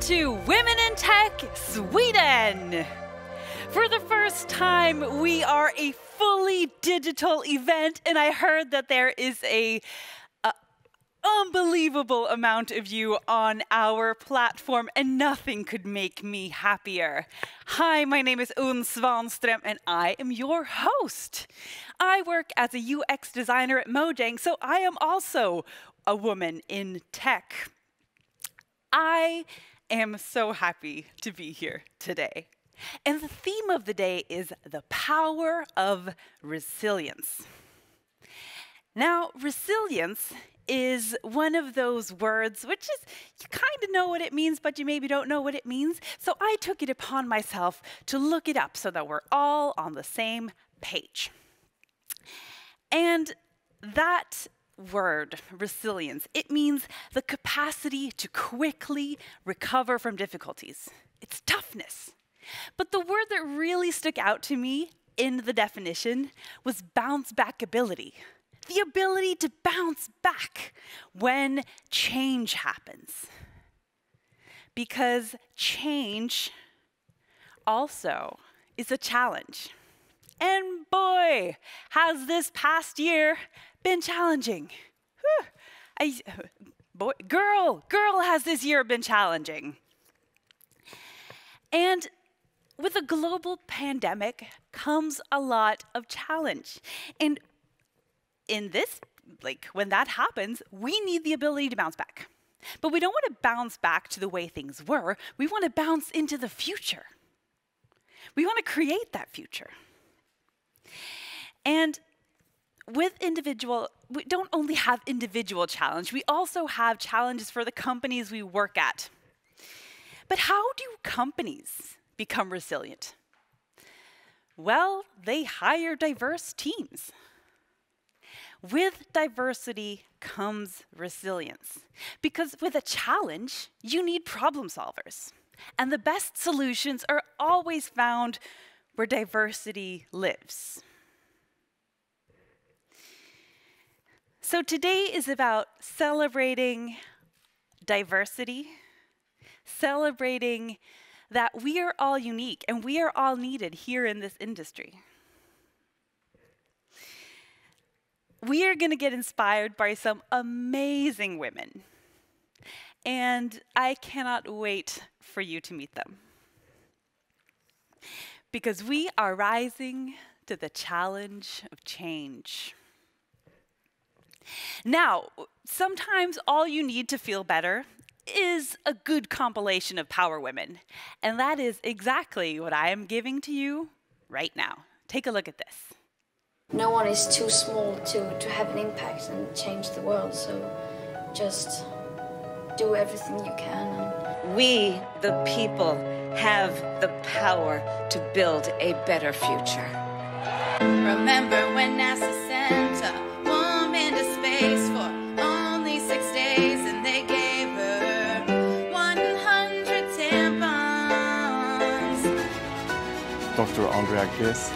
to Women in Tech Sweden. For the first time, we are a fully digital event, and I heard that there is a unbelievable amount of you on our platform, and nothing could make me happier. Hi, my name is Unn Svanström, and I am your host. I work as a UX designer at Mojang, so I am also a woman in tech. I am so happy to be here today. And the theme of the day is the power of resilience. Now, resilience is one of those words which is, you kind of know what it means, but you maybe don't know what it means. So I took it upon myself to look it up so that we're all on the same page. And that word, resilience, it means the capacity to quickly recover from difficulties. It's toughness. But the word that really stuck out to me in the definition was bounce back ability. The ability to bounce back when change happens. Because change also is a challenge. And boy, has this past year been challenging. Girl has this year been challenging. And with a global pandemic comes a lot of challenge. And in this, when that happens, we need the ability to bounce back. But we don't want to bounce back to the way things were. We want to bounce into the future. We want to create that future. And we don't only have individual challenge, we also have challenges for the companies we work at. But how do companies become resilient? Well, they hire diverse teams. With diversity comes resilience. Because with a challenge, you need problem solvers. And the best solutions are always found where diversity lives. So today is about celebrating diversity, celebrating that we are all unique and we are all needed here in this industry. We are going to get inspired by some amazing women, and I cannot wait for you to meet them. Because we are rising to the challenge of change. Now, sometimes all you need to feel better is a good compilation of power women. And that is exactly what I am giving to you right now. Take a look at this. No one is too small to have an impact and change the world, so just do everything you can. We, the people, have the power to build a better future. Remember when NASA sent a woman to space for only 6 days and they gave her 100 tampons? Dr. Andrea Ghez,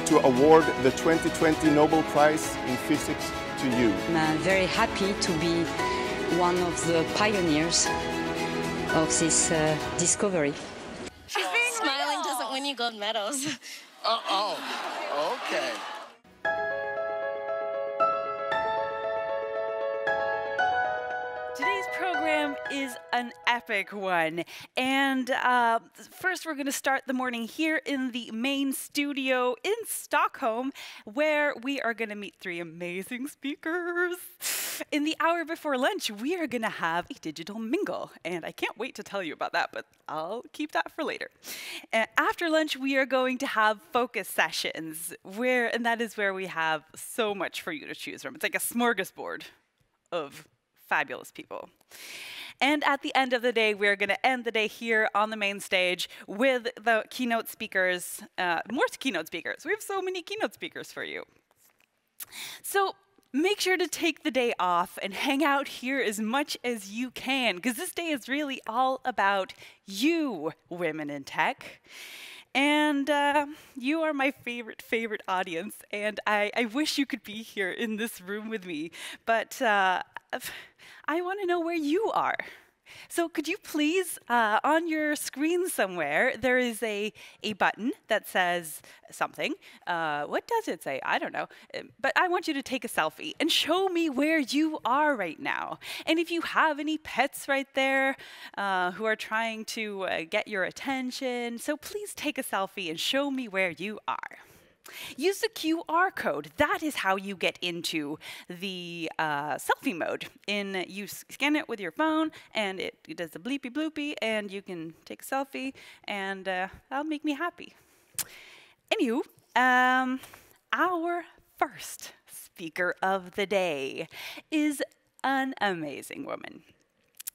to award the 2020 Nobel Prize in Physics to you. I'm very happy to be one of the pioneers of this discovery. Smiling doesn't win you gold medals. Okay. Today's program is an epic one. And first we're going to start the morning here in the main studio in Stockholm, where we are going to meet 3 amazing speakers. In the hour before lunch, we are going to have a digital mingle. And I can't wait to tell you about that, but I'll keep that for later. After lunch, we are going to have focus sessions, and that is where we have so much for you to choose from. It's like a smorgasbord of fabulous people. And at the end of the day, we're going to end the day here on the main stage with the keynote speakers, more keynote speakers. We have so many keynote speakers for you. So make sure to take the day off and hang out here as much as you can, because this day is really all about you, women in tech. And you are my favorite audience, and I wish you could be here in this room with me, but I want to know where you are. So could you please, on your screen somewhere, there is a button that says something. What does it say? I don't know. But I want you to take a selfie and show me where you are right now. And if you have any pets right there who are trying to get your attention, so please take a selfie and show me where you are. Use the QR code. That is how you get into the selfie mode. You scan it with your phone, and it does the bleepy bloopy, and you can take a selfie, and that'll make me happy. Anywho, our first speaker of the day is an amazing woman.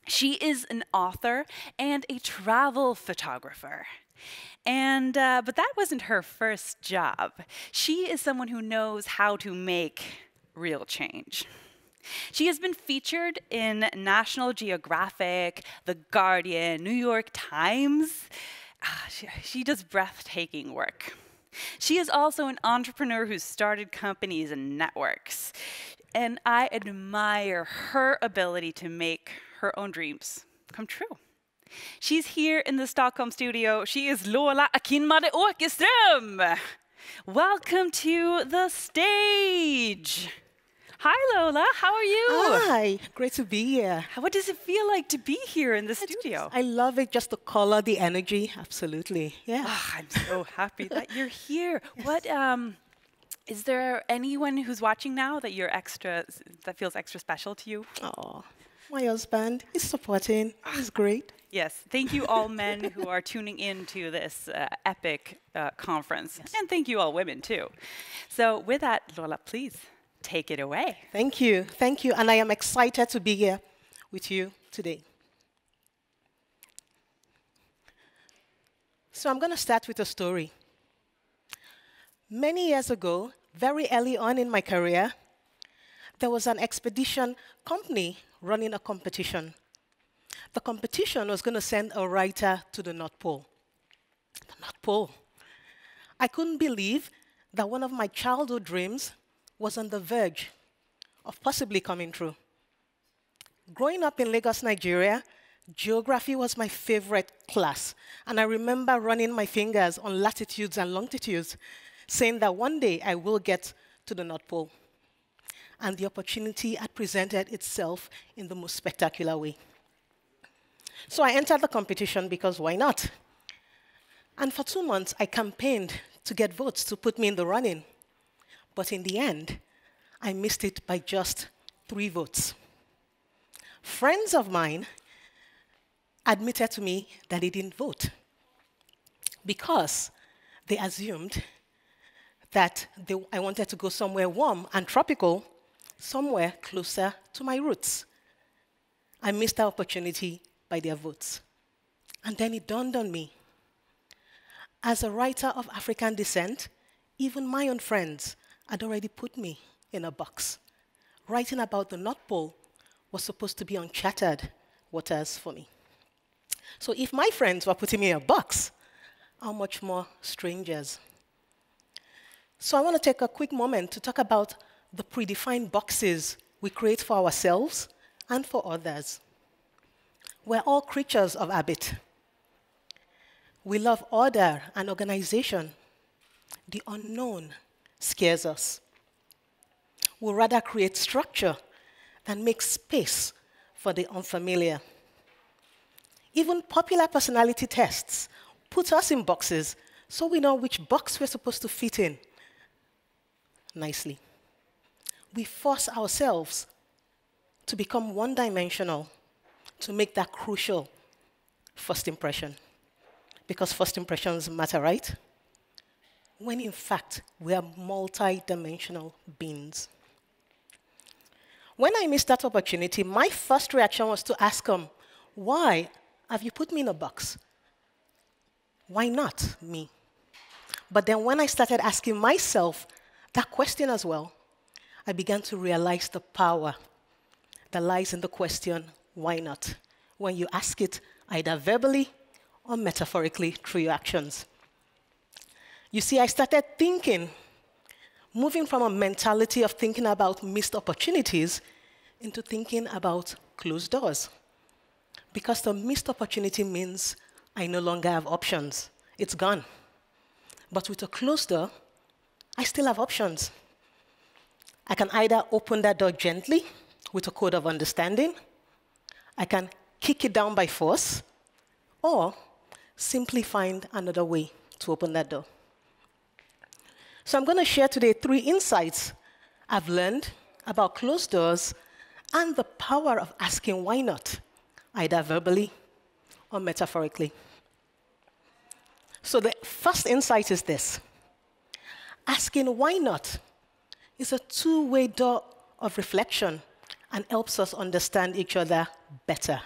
She is an author and a travel photographer. But that wasn't her first job. She is someone who knows how to make real change. She has been featured in National Geographic, The Guardian, New York Times. She does breathtaking work. She is also an entrepreneur who's started companies and networks. And I admire her ability to make her own dreams come true. She's here in the Stockholm studio. She is Lola Akinmade Åkerström. Welcome to the stage. Hi, Lola. How are you? Hi. Great to be here. What does it feel like to be here in the studio? I love it. Just the color, the energy. Absolutely. Yeah. I'm so happy that you're here. Yes. Is there anyone who's watching now that that feels extra special to you? Oh, my husband is supporting. He's great. Yes, thank you all men who are tuning in to this epic conference. Yes. And thank you all women too. So with that, Lola, please take it away. Thank you. Thank you. And I am excited to be here with you today. So I'm going to start with a story. Many years ago, very early on in my career, there was an expedition company running a competition. The competition was going to send a writer to the North Pole. The North Pole. I couldn't believe that one of my childhood dreams was on the verge of possibly coming true. Growing up in Lagos, Nigeria, geography was my favorite class. And I remember running my fingers on latitudes and longitudes, saying that one day I will get to the North Pole. And the opportunity had presented itself in the most spectacular way. So I entered the competition because why not? And for 2 months, I campaigned to get votes to put me in the running. But in the end, I missed it by just 3 votes. Friends of mine admitted to me that they didn't vote because they assumed that I wanted to go somewhere warm and tropical, somewhere closer to my roots. I missed the opportunity by their votes. And then it dawned on me. As a writer of African descent, even my own friends had already put me in a box. Writing about the North Pole was supposed to be uncharted waters for me. So if my friends were putting me in a box, how much more strangers? So I want to take a quick moment to talk about the predefined boxes we create for ourselves and for others. We're all creatures of habit. We love order and organization. The unknown scares us. We'd rather create structure than make space for the unfamiliar. Even popular personality tests put us in boxes so we know which box we're supposed to fit in nicely. We force ourselves to become one-dimensional to make that crucial first impression. Because first impressions matter, right? When in fact, we are multi-dimensional beings. When I missed that opportunity, my first reaction was to ask him, why have you put me in a box? Why not me? But then when I started asking myself that question as well, I began to realize the power that lies in the question, why not? When you ask it either verbally or metaphorically through your actions. You see, I started thinking, moving from a mentality of thinking about missed opportunities into thinking about closed doors. Because the missed opportunity means I no longer have options. It's gone. But with a closed door, I still have options. I can either open that door gently with a code of understanding, I can kick it down by force, or simply find another way to open that door. So I'm going to share today 3 insights I've learned about closed doors and the power of asking why not, either verbally or metaphorically. So the first insight is this. Asking why not is a 2-way door of reflection and helps us understand each other better.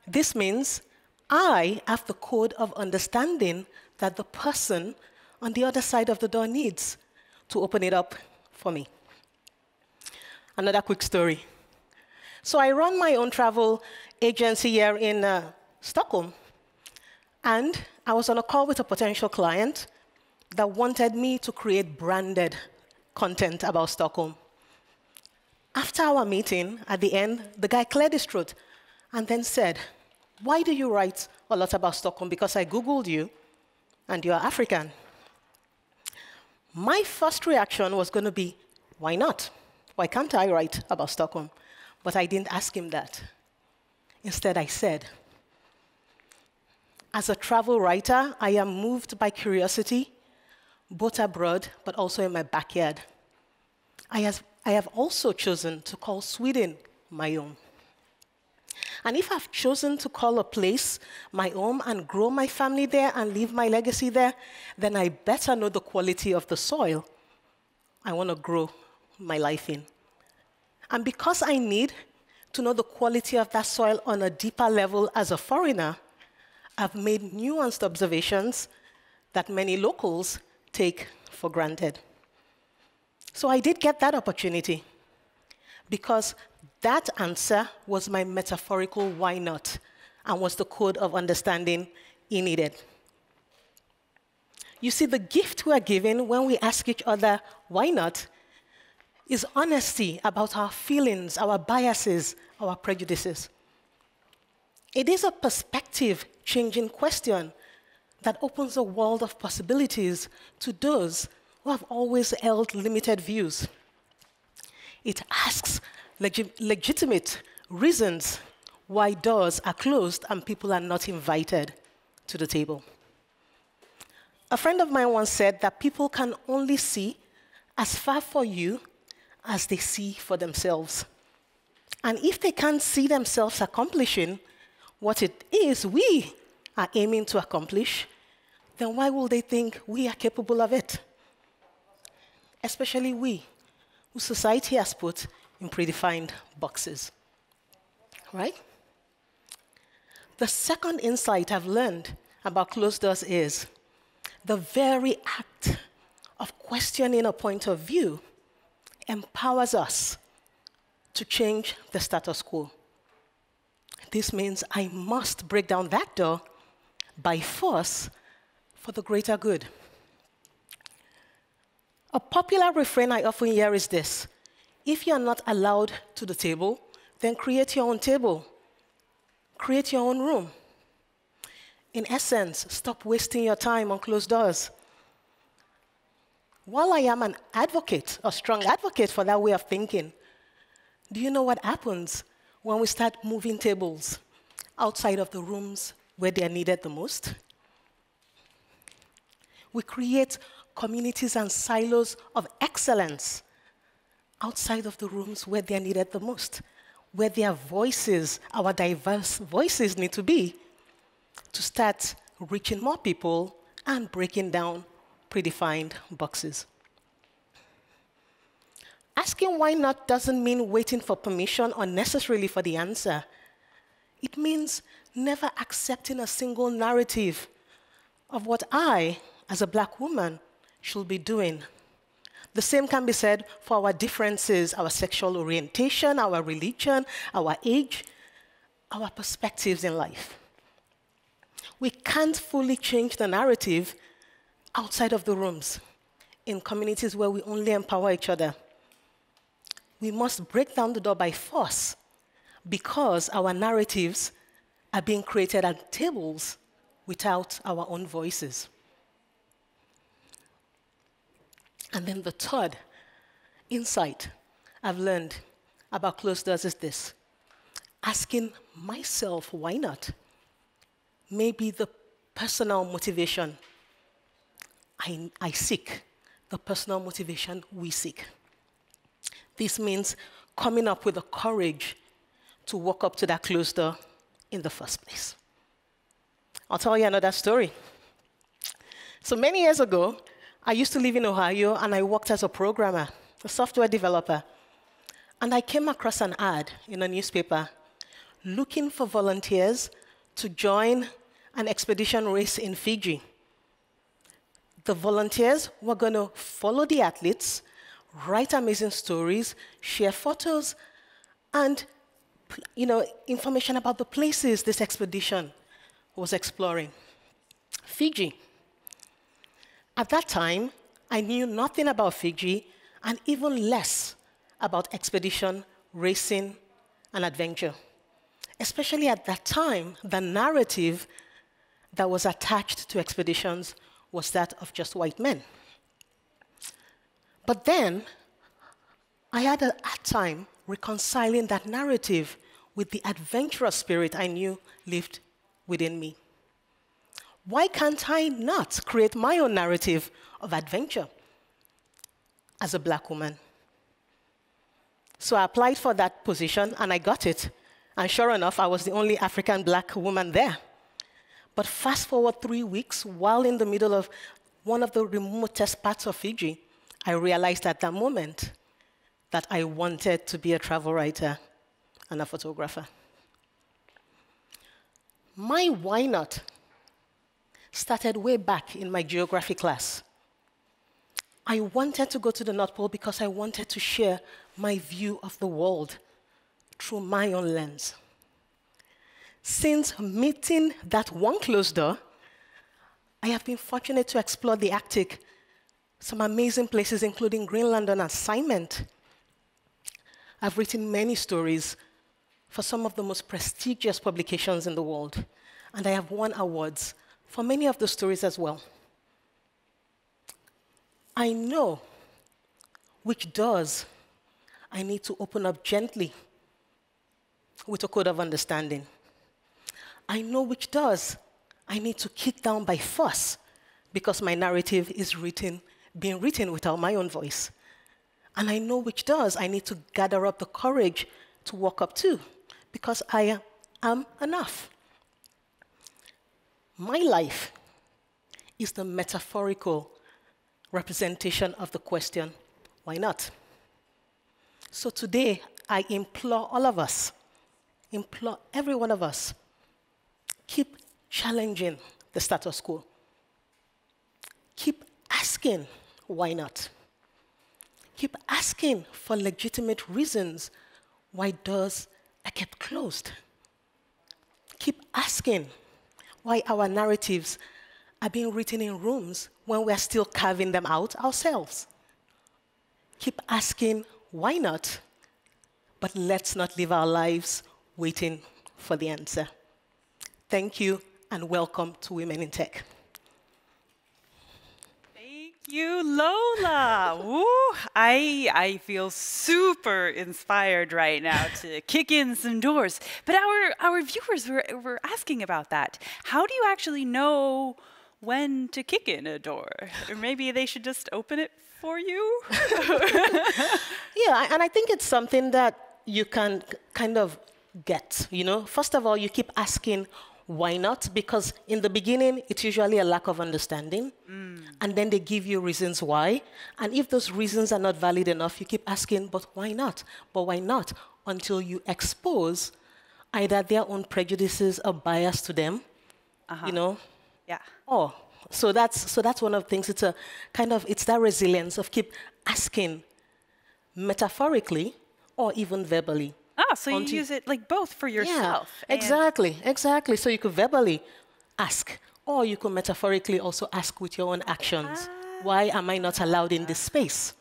This means I have the code of understanding that the person on the other side of the door needs to open it up for me. Another quick story. So I run my own travel agency here in Stockholm, and I was on a call with a potential client that wanted me to create branded content about Stockholm. After our meeting, at the end, the guy cleared his throat and then said, "Why do you write a lot about Stockholm? Because I Googled you, and you're African." My first reaction was going to be, why not? Why can't I write about Stockholm? But I didn't ask him that. Instead, I said, as a travel writer, I am moved by curiosity, both abroad, but also in my backyard. I have also chosen to call Sweden my home. And if I've chosen to call a place my home and grow my family there and leave my legacy there, then I better know the quality of the soil I want to grow my life in. And because I need to know the quality of that soil on a deeper level as a foreigner, I've made nuanced observations that many locals take for granted. So I did get that opportunity because that answer was my metaphorical why not and was the code of understanding he needed. You see, the gift we are given when we ask each other why not is honesty about our feelings, our biases, our prejudices. It is a perspective-changing question that opens a world of possibilities to those who have always held limited views. It asks legitimate reasons why doors are closed and people are not invited to the table. A friend of mine once said that people can only see as far for you as they see for themselves. And if they can't see themselves accomplishing what it is we are aiming to accomplish, then why will they think we are capable of it? Especially we, who society has put in predefined boxes, right? The second insight I've learned about closed doors is the very act of questioning a point of view empowers us to change the status quo. This means I must break down that door by force for the greater good. A popular refrain I often hear is this: if you're not allowed to the table, then create your own table. Create your own room. In essence, stop wasting your time on closed doors. While I am an advocate, a strong advocate for that way of thinking, do you know what happens when we start moving tables outside of the rooms where they are needed the most? We create communities and silos of excellence outside of the rooms where they are needed the most, where their voices, our diverse voices, need to be to start reaching more people and breaking down predefined boxes. Asking why not doesn't mean waiting for permission or necessarily for the answer. It means never accepting a single narrative of what I, as a Black woman, should be doing. The same can be said for our differences, our sexual orientation, our religion, our age, our perspectives in life. We can't fully change the narrative outside of the rooms, in communities where we only empower each other. We must break down the door by force, because our narratives are being created at tables without our own voices. And then the third insight I've learned about closed doors is this: asking myself, why not, may be the personal motivation I seek, the personal motivation we seek. This means coming up with the courage to walk up to that closed door in the first place. I'll tell you another story. So many years ago, I used to live in Ohio, and I worked as a programmer, a software developer. And I came across an ad in a newspaper looking for volunteers to join an expedition race in Fiji. The volunteers were going to follow the athletes, write amazing stories, share photos, and information about the places this expedition was exploring. Fiji. At that time, I knew nothing about Fiji, and even less about expedition, racing, and adventure. Especially at that time, the narrative that was attached to expeditions was that of just white men. But then, I had a hard time reconciling that narrative with the adventurous spirit I knew lived within me. Why can't I not create my own narrative of adventure as a black woman? So I applied for that position, and I got it. And sure enough, I was the only African black woman there. But fast forward 3 weeks, while in the middle of one of the remotest parts of Fiji, I realized at that moment that I wanted to be a travel writer and a photographer. My why not started way back in my geography class. I wanted to go to the North Pole because I wanted to share my view of the world through my own lens. Since meeting that one closed door, I have been fortunate to explore the Arctic, some amazing places, including Greenland on assignment. I've written many stories for some of the most prestigious publications in the world, and I have won awards for many of the stories as well. I know which doors I need to open up gently with a code of understanding. I know which doors I need to kick down by force because my narrative is being written without my own voice. And I know which doors I need to gather up the courage to walk up to because I am enough. My life is the metaphorical representation of the question, why not? So today, I implore all of us, implore every one of us, keep challenging the status quo. Keep asking, why not? Keep asking for legitimate reasons why doors are kept closed. Keep asking why our narratives are being written in rooms when we're still carving them out ourselves. Keep asking, why not? But let's not live our lives waiting for the answer. Thank you, and welcome to Women in Tech. Thank you, Lola. Woo, I feel super inspired right now to kick in some doors. But our viewers were asking about that. How do you actually know when to kick in a door? Or maybe they should just open it for you? Yeah, and I think it's something that you can kind of get, First of all, you keep asking, why not? Because in the beginning, it's usually a lack of understanding. And then they give you reasons why. And if those reasons are not valid enough, you keep asking, but why not? But why not? Until you expose either their own prejudices or bias to them, Yeah. Oh, so that's one of the things. It's that resilience of keep asking metaphorically or even verbally. So you use it like both for yourself. Yeah, exactly. So you could verbally ask, or you could metaphorically also ask with your own actions. Why am I not allowed in this space?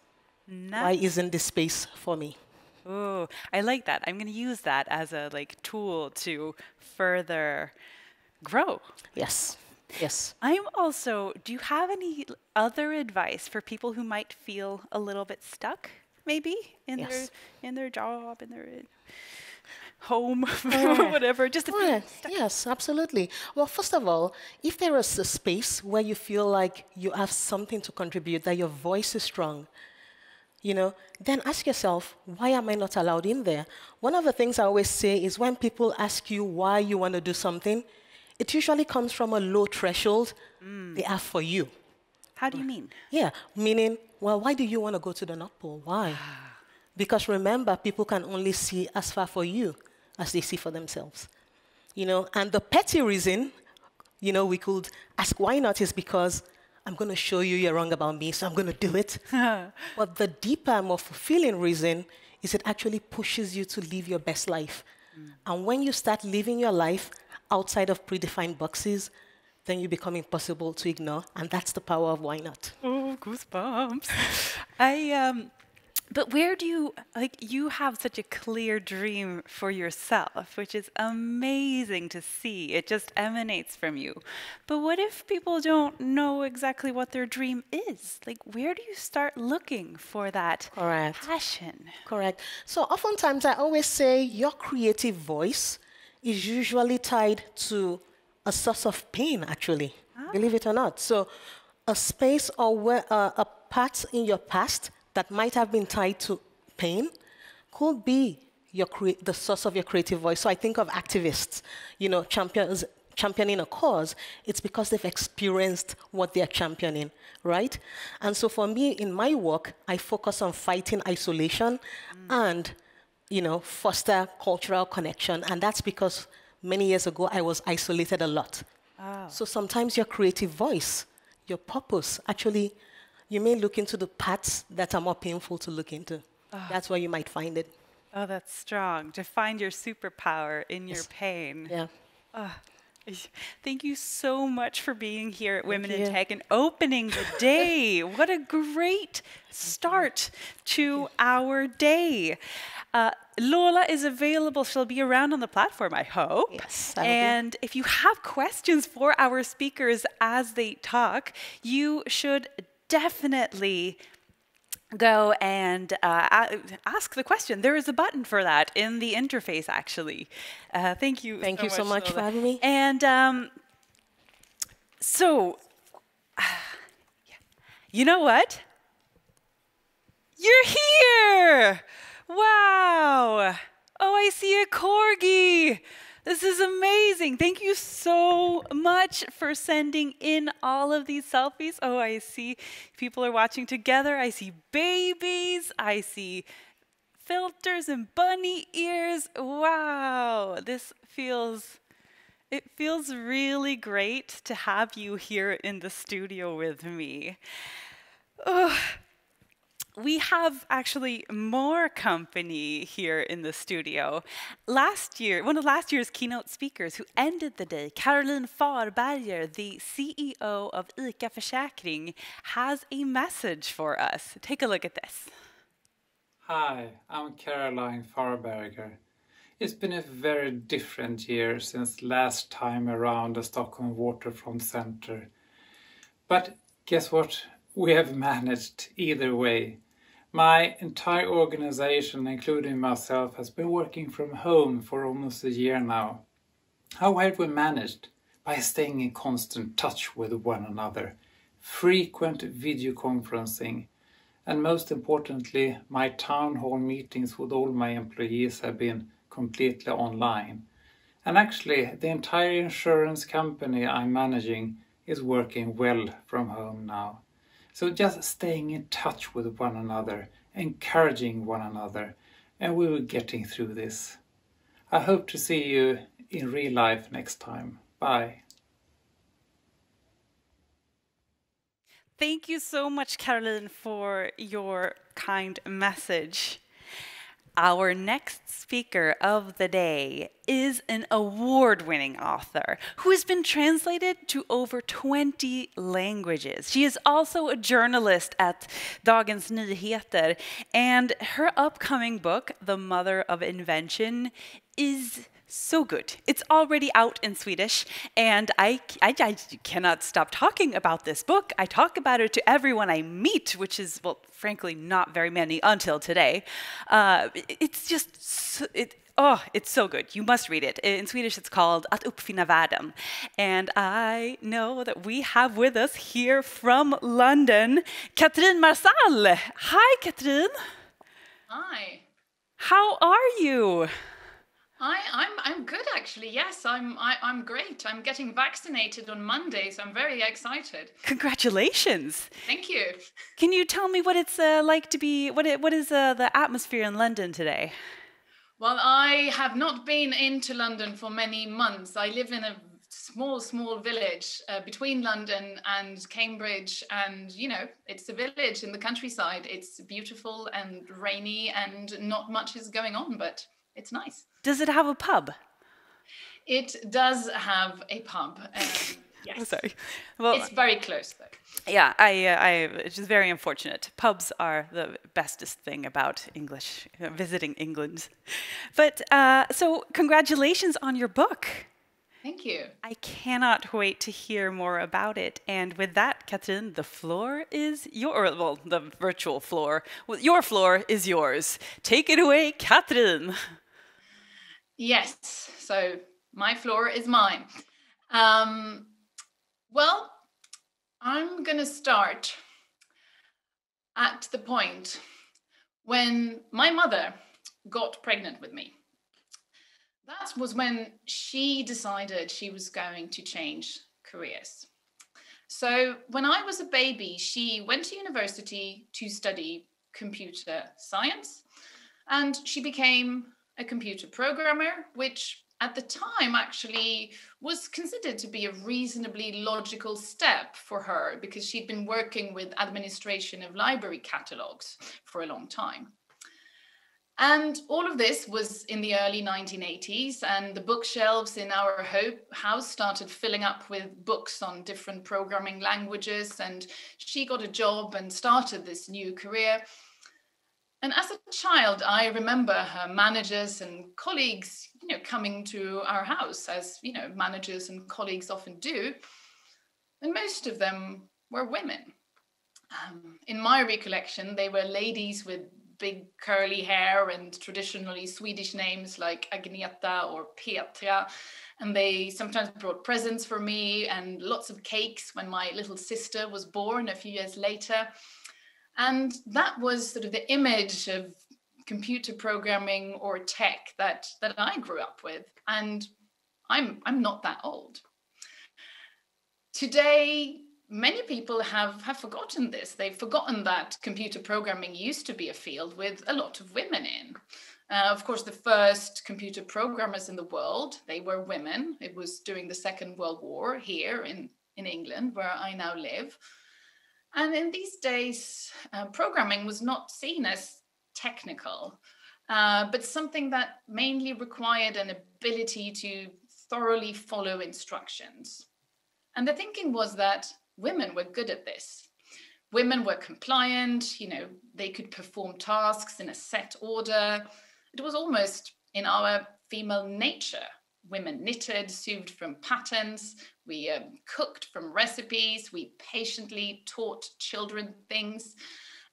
Why isn't this space for me? Oh, I like that. I'm going to use that as a tool to further grow. Yes. Yes. Do you have any other advice for people who might feel a little bit stuck, maybe Yes. in their job, in their home, Correct. whatever, just if they're Correct. stuck? Yes, absolutely. Well, first of all, if there is a space where you feel like you have something to contribute, that your voice is strong, then ask yourself, why am I not allowed in there? One of the things I always say is when people ask you why you want to do something, it usually comes from a low threshold they have for you. How do you mean? Yeah, meaning, well, why do you want to go to the North Pole? Why? Because remember, people can only see as far for you as they see for themselves. And the petty reason, we could ask why not is because I'm going to show you you're wrong about me, so I'm going to do it. But the deeper, more fulfilling reason is it actually pushes you to live your best life. And when you start living your life outside of predefined boxes, then you become impossible to ignore. And that's the power of why not. Oh, goosebumps. But where do you have such a clear dream for yourself, which is amazing to see. It just emanates from you. But what if people don't know exactly what their dream is? Where do you start looking for that passion? Correct. So oftentimes I always say your creative voice is usually tied to a source of pain, actually, believe it or not. So a space or a part in your past that might have been tied to pain could be the source of your creative voice. So I think of activists, championing a cause. It's because they've experienced what they're championing, right? And so for me, in my work, I focus on fighting isolation and, foster cultural connection. And that's because many years ago, I was isolated a lot. Oh. So sometimes your creative voice, your purpose, actually, you may look into the parts that are more painful to look into. That's where you might find it. Oh, that's strong. To find your superpower in your pain. Yeah. Thank you so much for being here at Women in Tech and opening the day. What a great start to our day. Lola is available. She'll be around on the platform, I hope. Yes. And if you have questions for our speakers as they talk, you should definitely go and ask the question. There is a button for that in the interface, actually. Thank you. Thank you so much for having me. And you know what? You're here! Wow! Oh, I see a corgi. This is amazing. Thank you so much for sending in all of these selfies. Oh, I see people are watching together. I see babies. I see filters and bunny ears. Wow. It feels really great to have you here in the studio with me. Oh. We have actually more company here in the studio. Last year, one of last year's keynote speakers who ended the day, Caroline Farberger, the CEO of ICA Försäkring, has a message for us. Take a look at this. Hi, I'm Caroline Farberger. It's been a very different year since last time around the Stockholm Waterfront Center. But guess what? We have managed either way. My entire organization, including myself, has been working from home for almost a year now. How have we managed? By staying in constant touch with one another, frequent video conferencing, and most importantly, my town hall meetings with all my employees have been completely online. And actually, the entire insurance company I'm managing is working well from home now. So just staying in touch with one another, encouraging one another, and we were getting through this. I hope to see you in real life next time. Bye. Thank you so much, Caroline, for your kind message. Our next speaker of the day is an award-winning author who has been translated to over 20 languages. She is also a journalist at Dagens Nyheter, and her upcoming book, The Mother of Invention, is so good. It's already out in Swedish, and I cannot stop talking about this book. I talk about it to everyone I meet, which is, well, frankly, not very many until today. It's just, it's so good. You must read it. In Swedish, it's called Att uppfinna världen. And I know that we have with us here from London, Katrin Marsal. Hi, Katrin. Hi. How are you? I'm good actually. Yes, I'm great. I'm getting vaccinated on Monday, so I'm very excited. Congratulations. Thank you. Can you tell me what it's like to be? What is the atmosphere in London today? Well, I have not been into London for many months. I live in a small village between London and Cambridge, and you know, it's a village in the countryside. It's beautiful and rainy, and not much is going on, but it's nice. Does it have a pub? It does have a pub. Yes. Oh, sorry. Well, it's very close though. Yeah, it's just very unfortunate. Pubs are the bestest thing about English, visiting England. But so congratulations on your book. Thank you. I cannot wait to hear more about it. And with that, Katrin, the floor is yours. Well, the virtual floor. Well, your floor is yours. Take it away, Katrin. Yes, so my floor is mine. Well, I'm going to start at the point when my mother got pregnant with me. That was when she decided she was going to change careers. So when I was a baby, she went to university to study computer science, and she became a computer programmer, which at the time actually was considered to be a reasonably logical step for her because she'd been working with administration of library catalogs for a long time. And all of this was in the early 1980s, and the bookshelves in our house started filling up with books on different programming languages, and she got a job and started this new career. And as a child, I remember her managers and colleagues, you know, coming to our house, as you know, managers and colleagues often do. And most of them were women. In my recollection, they were ladies with big curly hair and traditionally Swedish names like Agneta or Petra. And they sometimes brought presents for me and lots of cakes when my little sister was born a few years later. And that was sort of the image of computer programming or tech that I grew up with. And I'm not that old. Today, many people have forgotten this. They've forgotten that computer programming used to be a field with a lot of women in. Of course, the first computer programmers in the world, they were women. It was during the Second World War here in England, where I now live. And in these days, programming was not seen as technical, but something that mainly required an ability to thoroughly follow instructions. And the thinking was that women were good at this. Women were compliant, you know, they could perform tasks in a set order. It was almost in our female nature. Women knitted, sewed from patterns, we cooked from recipes, we patiently taught children things.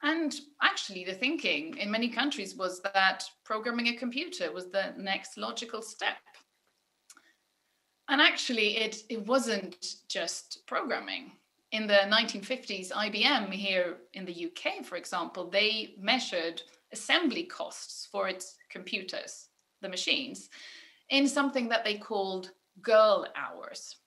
And actually the thinking in many countries was that programming a computer was the next logical step. And actually it wasn't just programming. In the 1950s, IBM here in the UK, for example, they measured assembly costs for its computers, the machines, in something that they called girl hours.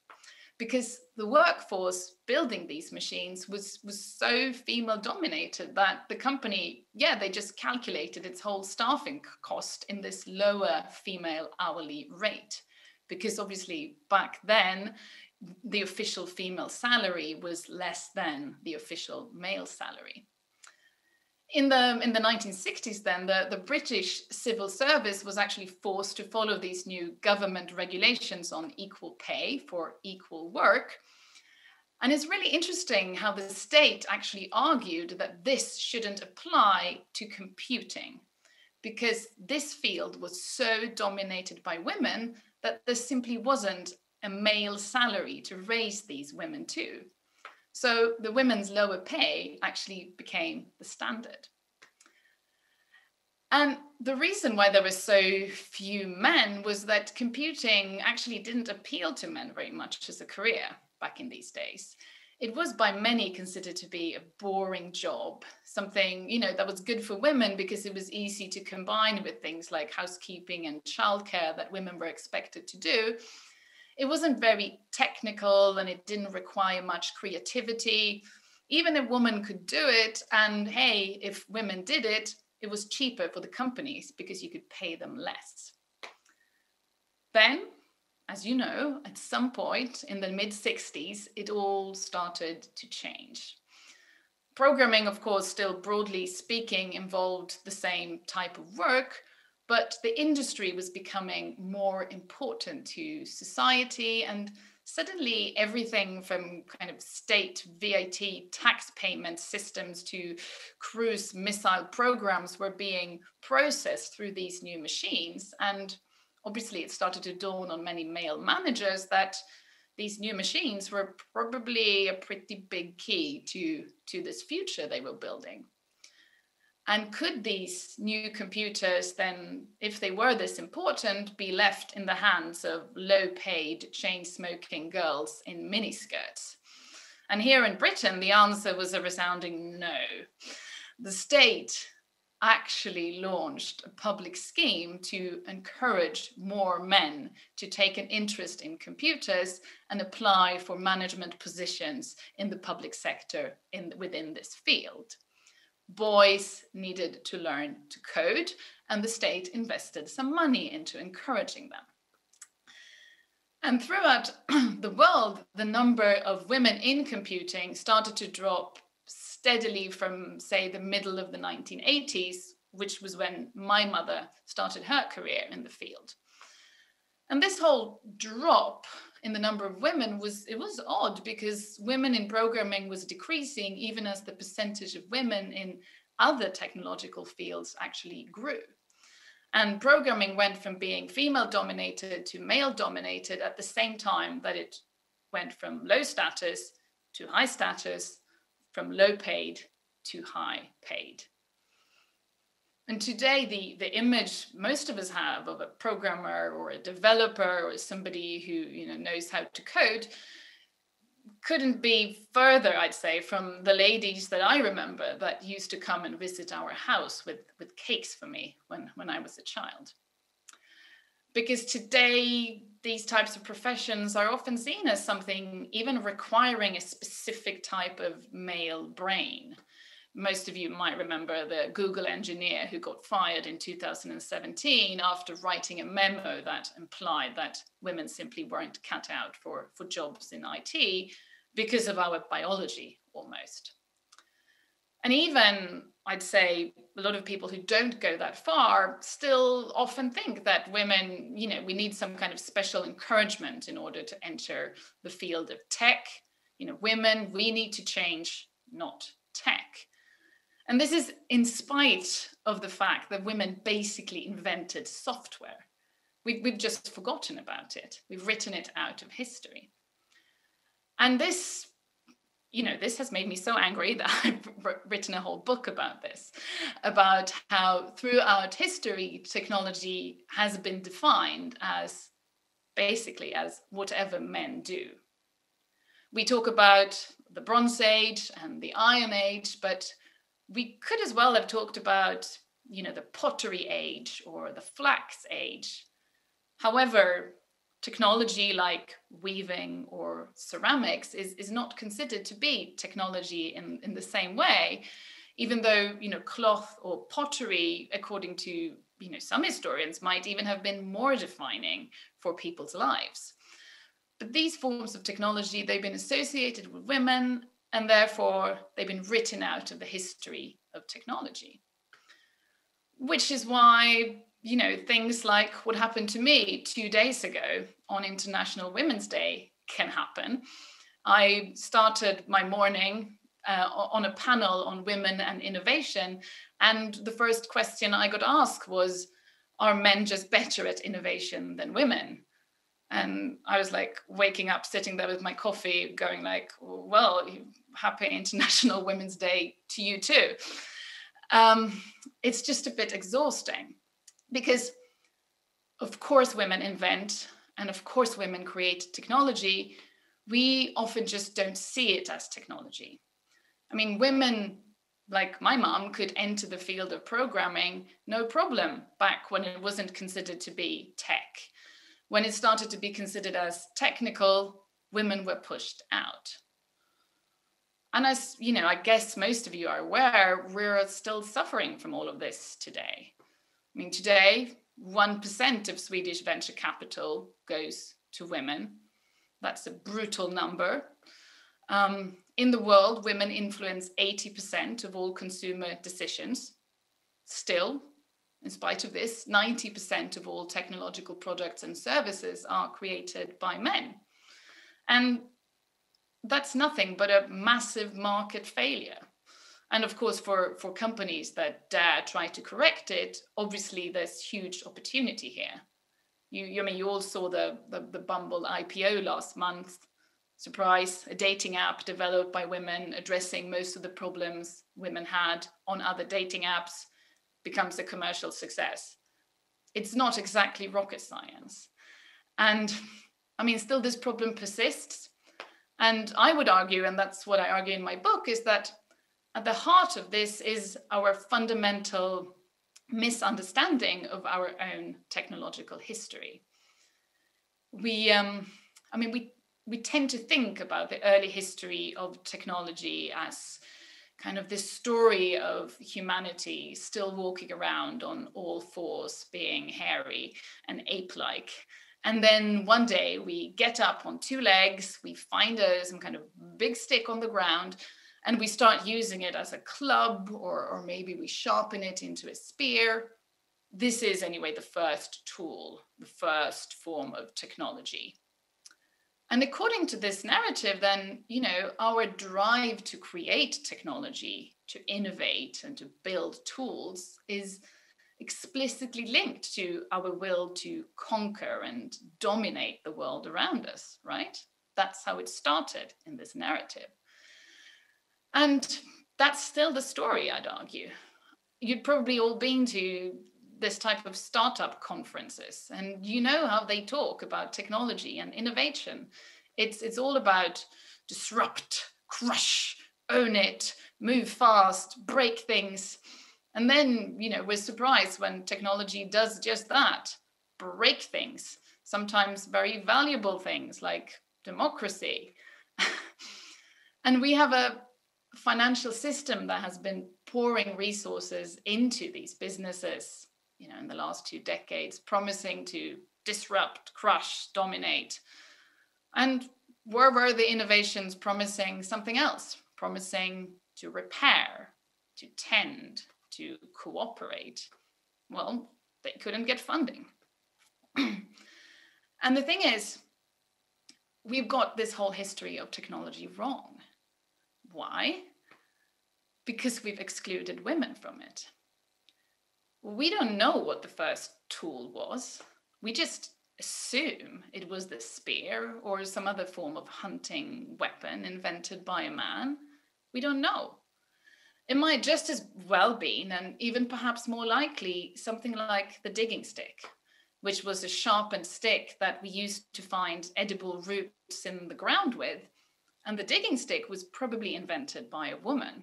Because the workforce building these machines was so female dominated that the company, they just calculated its whole staffing cost in this lower female hourly rate. Because obviously back then, the official female salary was less than the official male salary. In the 1960s, then, the British civil service was actually forced to follow these new government regulations on equal pay for equal work. And it's really interesting how the state actually argued that this shouldn't apply to computing, because this field was so dominated by women that there simply wasn't a male salary to raise these women to. So the women's lower pay actually became the standard. And the reason why there were so few men was that computing actually didn't appeal to men very much as a career back in these days. It was by many considered to be a boring job, something, that was good for women because it was easy to combine with things like housekeeping and childcare that women were expected to do. It wasn't very technical and it didn't require much creativity. Even a woman could do it, and hey, if women did it, it was cheaper for the companies because you could pay them less. Then, as you know, at some point in the mid-60s, it all started to change. Programming, of course, still broadly speaking, involved the same type of work, but the industry was becoming more important to society, and suddenly everything from kind of state VAT tax payment systems to cruise missile programs were being processed through these new machines. And obviously it started to dawn on many male managers that these new machines were probably a pretty big key to this future they were building. And could these new computers then, if they were this important, be left in the hands of low-paid, chain-smoking girls in miniskirts? And here in Britain, the answer was a resounding no. The state actually launched a public scheme to encourage more men to take an interest in computers and apply for management positions in the public sector within this field. Boys needed to learn to code, and the state invested some money into encouraging them. And throughout the world, the number of women in computing started to drop steadily from, say, the middle of the 1980s, which was when my mother started her career in the field. And this whole drop in the number of women was odd, because women in programming was decreasing even as the percentage of women in other technological fields actually grew. And programming went from being female dominated to male dominated at the same time that it went from low status to high status, from low paid to high paid. And today, the image most of us have of a programmer or a developer or somebody who knows how to code couldn't be further, I'd say, from the ladies that I remember that used to come and visit our house with cakes for me when I was a child. Because today, these types of professions are often seen as something even requiring a specific type of male brain. Most of you might remember the Google engineer who got fired in 2017 after writing a memo that implied that women simply weren't cut out for jobs in IT because of our biology, almost. And even, I'd say, a lot of people who don't go that far still often think that women, we need some kind of special encouragement in order to enter the field of tech. Women, we need to change, not tech. And this is in spite of the fact that women basically invented software. We've just forgotten about it. We've written it out of history. And this has made me so angry that I've written a whole book about this, about how throughout history, technology has been defined as basically as whatever men do. We talk about the Bronze Age and the Iron Age, but we could as well have talked about, the Pottery Age or the Flax Age. However, technology like weaving or ceramics is not considered to be technology in the same way, even though, cloth or pottery, according to, some historians, might even have been more defining for people's lives. But these forms of technology, they've been associated with women, and therefore they've been written out of the history of technology. Which is why, you know, things like what happened to me 2 days ago on International Women's Day can happen. I started my morning on a panel on women and innovation, and the first question I got asked was, are men just better at innovation than women? And I was like waking up, sitting there with my coffee, going like, well, happy International Women's Day to you too. It's just a bit exhausting because, of course, women invent and of course, women create technology. We often just don't see it as technology. I mean, women like my mom could enter the field of programming, no problem, back when it wasn't considered to be tech. When it started to be considered as technical, women were pushed out. And as you know, I guess most of you are aware, we're still suffering from all of this today. I mean, today, 1% of Swedish venture capital goes to women. That's a brutal number. In the world, women influence 80% of all consumer decisions. Still, in spite of this, 90% of all technological products and services are created by men. And that's nothing but a massive market failure. And of course, for companies that dare try to correct it, obviously there's huge opportunity here. You all saw the Bumble IPO last month. Surprise, a dating app developed by women addressing most of the problems women had on other dating apps becomes a commercial success. It's not exactly rocket science. And I mean, still this problem persists. And I would argue, and that's what I argue in my book, is that at the heart of this is our fundamental misunderstanding of our own technological history. We tend to think about the early history of technology as kind of this story of humanity still walking around on all fours, being hairy and ape-like. And then one day we get up on 2 legs, we find some kind of big stick on the ground, and we start using it as a club, or maybe we sharpen it into a spear. This is anyway the first tool, the first form of technology. And according to this narrative, then, you know, our drive to create technology, to innovate and to build tools is explicitly linked to our will to conquer and dominate the world around us, right? That's how it started in this narrative. And that's still the story, I'd argue. You'd probably all been to this type of startup conferences, and you know how they talk about technology and innovation. It's all about disrupt, crush, own it, move fast, break things. And then, you know, we're surprised when technology does just that, break things, sometimes very valuable things like democracy. And we have a financial system that has been pouring resources into these businesses, you know, in the last 2 decades, promising to disrupt, crush, dominate. And where were the innovations promising something else, promising to repair, to tend, to cooperate? Well, they couldn't get funding. And the thing is, we've got this whole history of technology wrong. Why? Because we've excluded women from it. We don't know what the first tool was. We just assume it was the spear or some other form of hunting weapon invented by a man. We don't know. It might just as well been, and even perhaps more likely, something like the digging stick, which was a sharpened stick that we used to find edible roots in the ground with. And the digging stick was probably invented by a woman,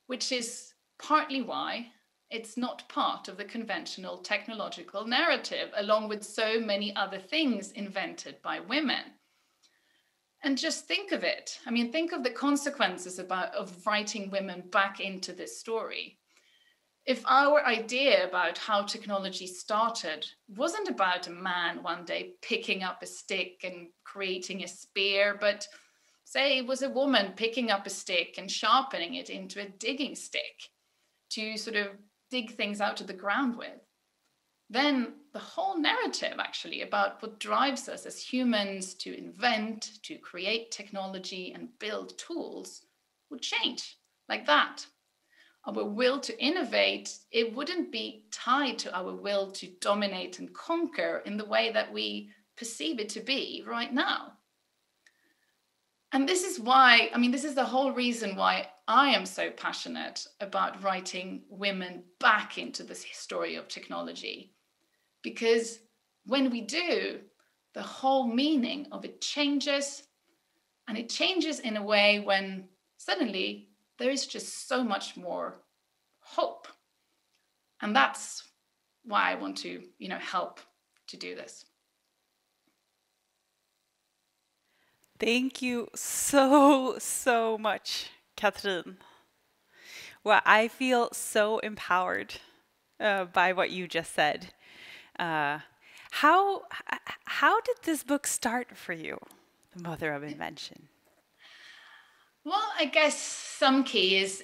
which is partly why it's not part of the conventional technological narrative, along with so many other things invented by women. And just think of it. I mean, think of the consequences of writing women back into this story. If our idea about how technology started wasn't about a man one day picking up a stick and creating a spear, but say it was a woman picking up a stick and sharpening it into a digging stick, to sort of dig things out of the ground with, then the whole narrative actually about what drives us as humans to invent, to create technology and build tools would change like that. Our will to innovate, it wouldn't be tied to our will to dominate and conquer in the way that we perceive it to be right now. And this is why, I mean, this is the whole reason why I am so passionate about writing women back into this story of technology. Because when we do, the whole meaning of it changes, and it changes in a way when suddenly there is just so much more hope. And that's why I want to, help to do this. Thank you so much, Katrin. Well, I feel so empowered by what you just said. How did this book start for you, The Mother of Invention? Well, I guess some key is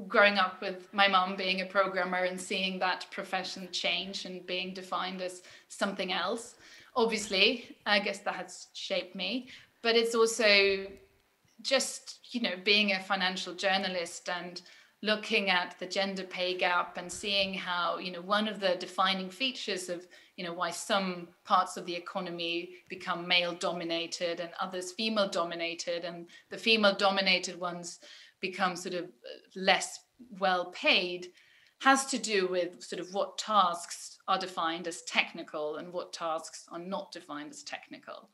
growing up with my mom being a programmer and seeing that profession change and being defined as something else. Obviously, I guess that has shaped me, but it's also just, being a financial journalist and looking at the gender pay gap and seeing how, one of the defining features of, why some parts of the economy become male dominated and others female dominated, and the female dominated ones become sort of less well paid, has to do with sort of what tasks are defined as technical and what tasks are not defined as technical.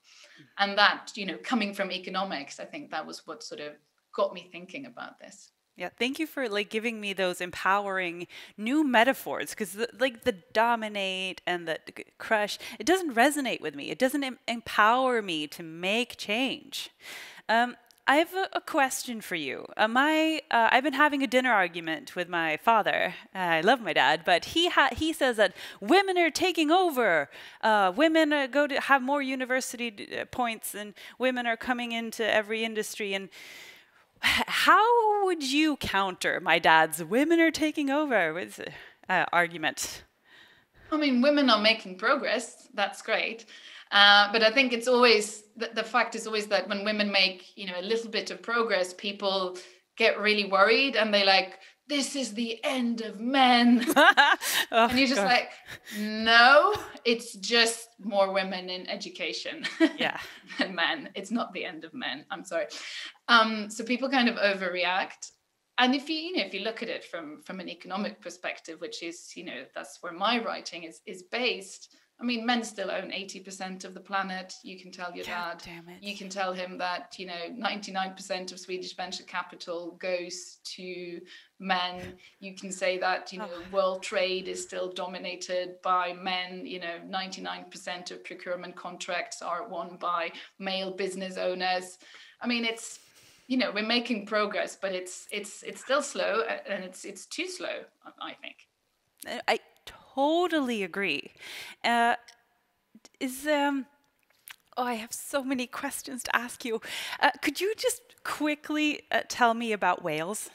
And that, coming from economics, I think that was what sort of got me thinking about this. Yeah, thank you for giving me those empowering new metaphors, because the dominate and the crush, it doesn't resonate with me. It doesn't empower me to make change. I have a question for you. I've been having a dinner argument with my father. I love my dad, but he says that women are taking over. Women go to have more university points, and women are coming into every industry. And how would you counter my dad's "women are taking over" with argument? I mean, women are making progress. That's great. But I think it's always, the fact is always that when women make, a little bit of progress, people get really worried and they like, this is the end of men. And you're just like, no, it's just more women in education than men. It's not the end of men. I'm sorry. So people kind of overreact. And if you look at it from an economic perspective, which is, that's where my writing is based. I mean, men still own 80% of the planet. You can tell your dad. Damn it. You can tell him that, 99% of Swedish venture capital goes to men. You can say that, world trade is still dominated by men. 99% of procurement contracts are won by male business owners. I mean, it's, we're making progress, but it's still slow, and it's too slow, I think. I totally agree. I have so many questions to ask you. Could you just quickly tell me about whales?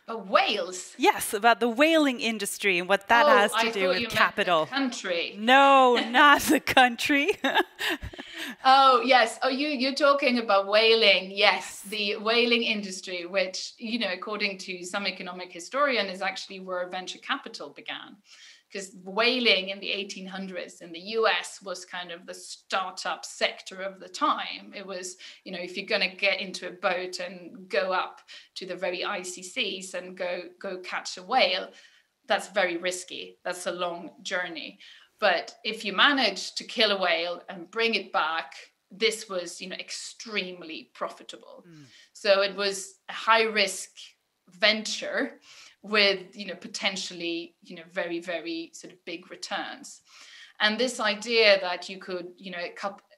Whales? Yes, about the whaling industry and what that has to do with capital. The country. No, not the country. Oh, yes. Oh, you're talking about whaling. Yes, the whaling industry, which, according to some economic historian, is actually where venture capital began. Because whaling in the 1800s in the US was kind of the startup sector of the time. It was, if you're going to get into a boat and go up to the very icy seas and go catch a whale, that's very risky. That's a long journey. But if you manage to kill a whale and bring it back, this was, extremely profitable. So it was a high risk venture with, potentially, very, very sort of big returns. And this idea that you could,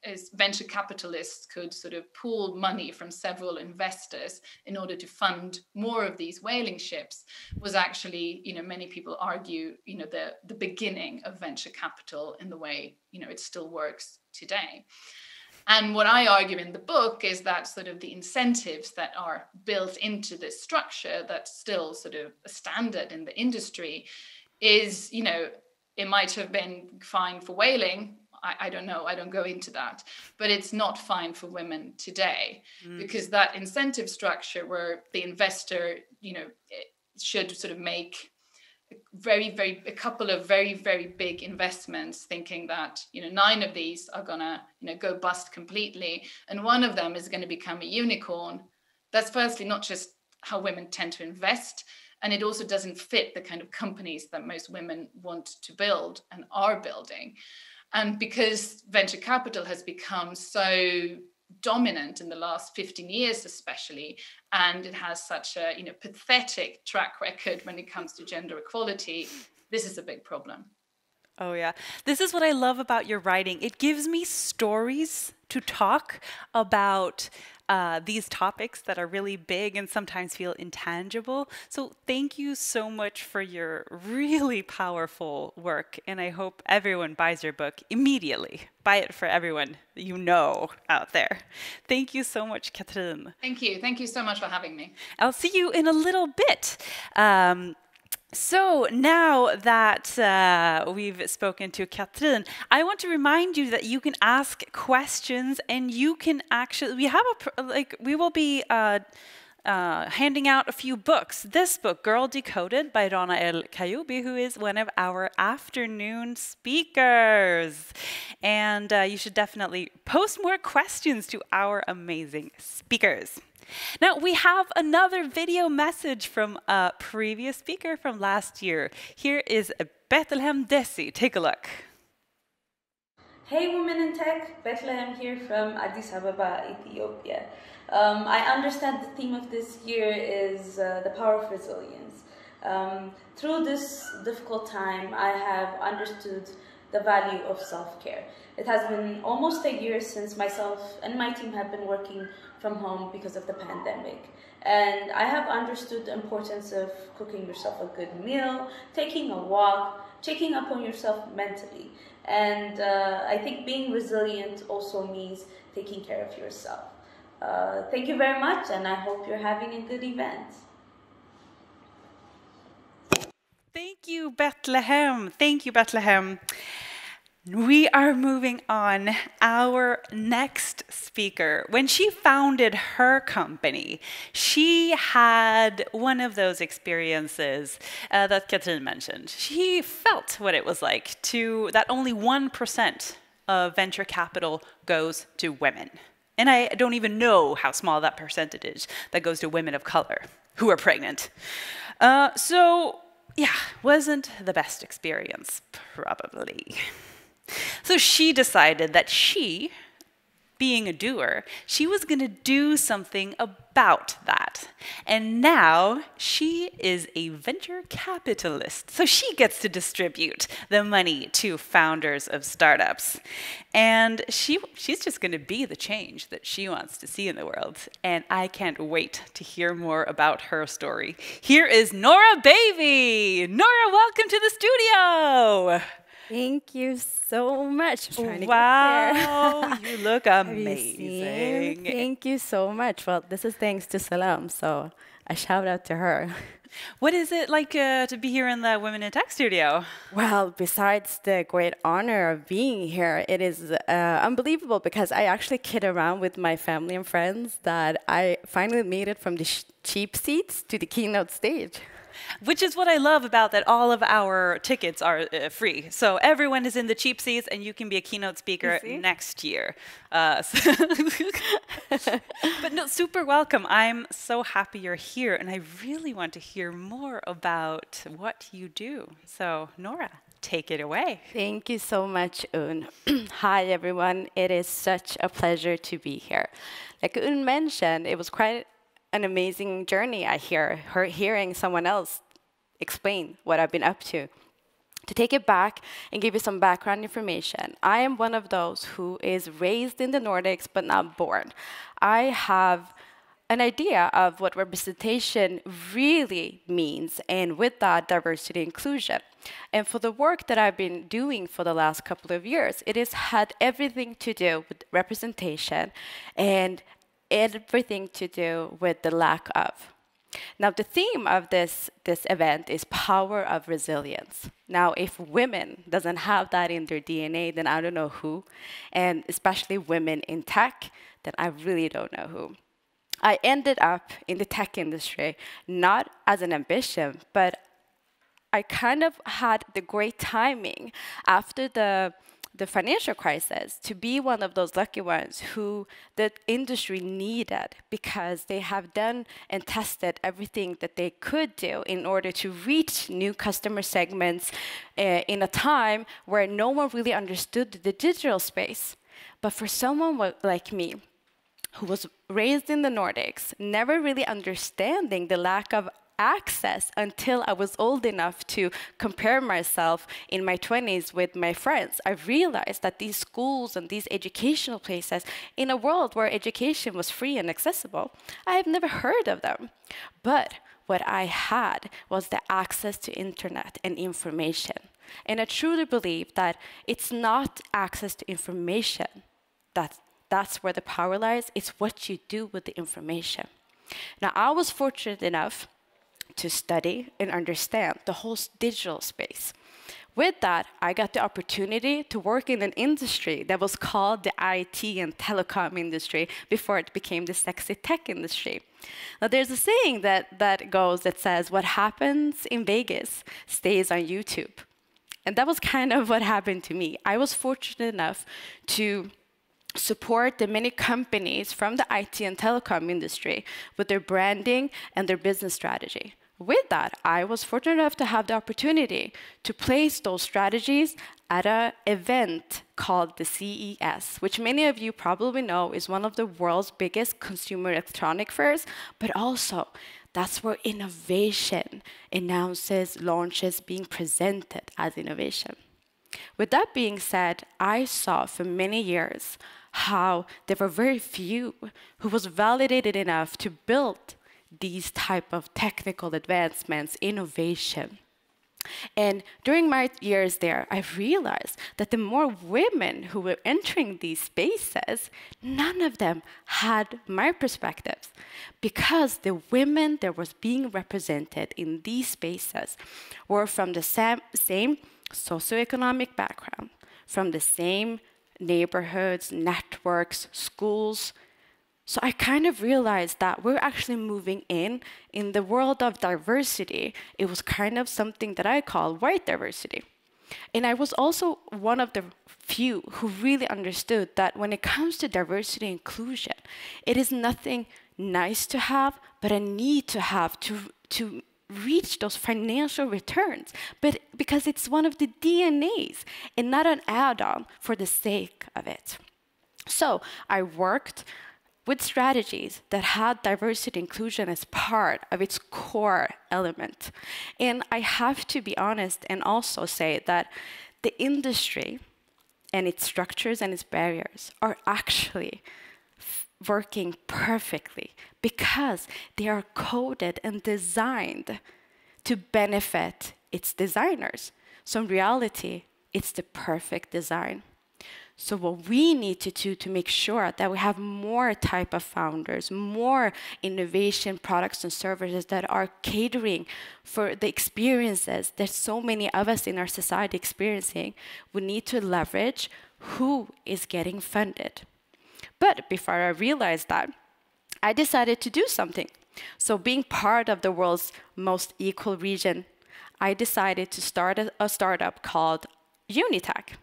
as venture capitalists could sort of pool money from several investors in order to fund more of these whaling ships was actually, many people argue, the beginning of venture capital in the way, it still works today. And what I argue in the book is that sort of the incentives that are built into this structure that's still sort of a standard in the industry is, you know, it might have been fine for whaling. I don't know, I don't go into that, but it's not fine for women today because that incentive structure where the investor, you know, should sort of make a couple of very, very big investments thinking that, you know, 9 of these are gonna, you know, go bust completely. And one of them is going to become a unicorn. That's firstly not just how women tend to invest. And it also doesn't fit the kind of companies that most women want to build and are building. And because venture capital has become so dominant in the last 15 years especially, and it has such a, you know, pathetic track record when it comes to gender equality, this is a big problem. Oh yeah. This is what I love about your writing. It gives me stories to talk about these topics that are really big and sometimes feel intangible. So thank you so much for your really powerful work. And I hope everyone buys your book immediately. Buy it for everyone you know out there. Thank you so much, Katrin. Thank you. Thank you so much for having me. I'll see you in a little bit. So now that we've spoken to Katrin, I want to remind you that you can ask questions, and you can actually, we will be handing out a few books. This book, Girl Decoded by Rana El Kayoubi, who is one of our afternoon speakers. And you should definitely post more questions to our amazing speakers. Now, we have another video message from a previous speaker from last year. Here is Bethlehem Desi. Take a look. Hey, Women in Tech. Bethlehem here from Addis Ababa, Ethiopia. I understand the theme of this year is the power of resilience. Through this difficult time, I have understood the value of self-care. It has been almost a year since myself and my team have been working from home because of the pandemic. And I have understood the importance of cooking yourself a good meal, taking a walk, checking up on yourself mentally. And I think being resilient also means taking care of yourself. Thank you very much, and I hope you're having a good event. Thank you, Bethlehem. Thank you, Bethlehem. We are moving on. Our next speaker, when she founded her company, she had one of those experiences that Katrin mentioned. She felt what it was like that only 1% of venture capital goes to women. And I don't even know how small that percentage is that goes to women of color who are pregnant. So yeah, wasn't the best experience, probably. So she decided that she, being a doer, she was going to do something about that. And now she is a venture capitalist. So she gets to distribute the money to founders of startups. And she's just going to be the change that she wants to see in the world. And I can't wait to hear more about her story. Here is Nora Baby. Nora, welcome to the studio. Thank you so much. Wow, you look amazing. Thank you so much. Well, this is thanks to Salam, so a shout out to her. What is it like to be here in the Women in Tech studio? Well, besides the great honor of being here, it is unbelievable because I actually kid around with my family and friends that I finally made it from the cheap seats to the keynote stage. Which is what I love about that all of our tickets are free. So everyone is in the cheap seats and you can be a keynote speaker next year. But no, super welcome. I'm so happy you're here and I really want to hear more about what you do. So Nora, take it away. Thank you so much, Un. Hi, everyone. It is such a pleasure to be here. Like Un mentioned, it was quite an amazing journey, I hearing someone else explain what I've been up to. To take it back and give you some background information, I am one of those who is raised in the Nordics but not born. I have an idea of what representation really means, and with that, diversity inclusion. And for the work that I've been doing for the last couple of years, it has had everything to do with representation and everything to do with the lack of. Now, the theme of this event is power of resilience. Now, if women doesn't have that in their DNA, then I don't know who, and especially women in tech, then I really don't know who. I ended up in the tech industry, not as an ambition, but I kind of had the great timing after the financial crisis to be one of those lucky ones who the industry needed, because they have done and tested everything that they could do in order to reach new customer segments in a time where no one really understood the digital space. But for someone like me, who was raised in the Nordics, never really understanding the lack of access until I was old enough to compare myself in my 20s with my friends, I realized that these schools and these educational places, in a world where education was free and accessible, I have never heard of them. But what I had was the access to internet and information. And I truly believe that it's not access to information that's where the power lies. It's what you do with the information. Now, I was fortunate enough to study and understand the whole digital space. With that, I got the opportunity to work in an industry that was called the IT and telecom industry before it became the sexy tech industry. Now, there's a saying that says, what happens in Vegas stays on YouTube. And that was kind of what happened to me. I was fortunate enough to support the many companies from the IT and telecom industry with their branding and their business strategy. With that, I was fortunate enough to have the opportunity to place those strategies at an event called the CES, which many of you probably know is one of the world's biggest consumer electronic fairs, but also that's where innovation announces, launches, being presented as innovation. With that being said, I saw for many years how there were very few who was validated enough to build these type of technical advancements, innovation. And during my years there, I realized that the more women who were entering these spaces, none of them had my perspectives, because the women that was being represented in these spaces were from the same socioeconomic background, from the same neighborhoods, networks, schools. So I kind of realized that we're actually moving in the world of diversity. It was kind of something that I call white diversity. And I was also one of the few who really understood that when it comes to diversity and inclusion, it is nothing nice to have, but a need to have to reach those financial returns, but because it's one of the DNAs and not an add-on for the sake of it. So I worked with strategies that had diversity inclusion as part of its core element. And I have to be honest and also say that the industry and its structures and its barriers are actually working perfectly because they are coded and designed to benefit its designers. So in reality, it's the perfect design. So what we need to do to make sure that we have more type of founders, more innovation products and services that are catering for the experiences that so many of us in our society experiencing, we need to leverage who is getting funded. But before I realized that, I decided to do something. So being part of the world's most equal region, I decided to start a startup called Unitech.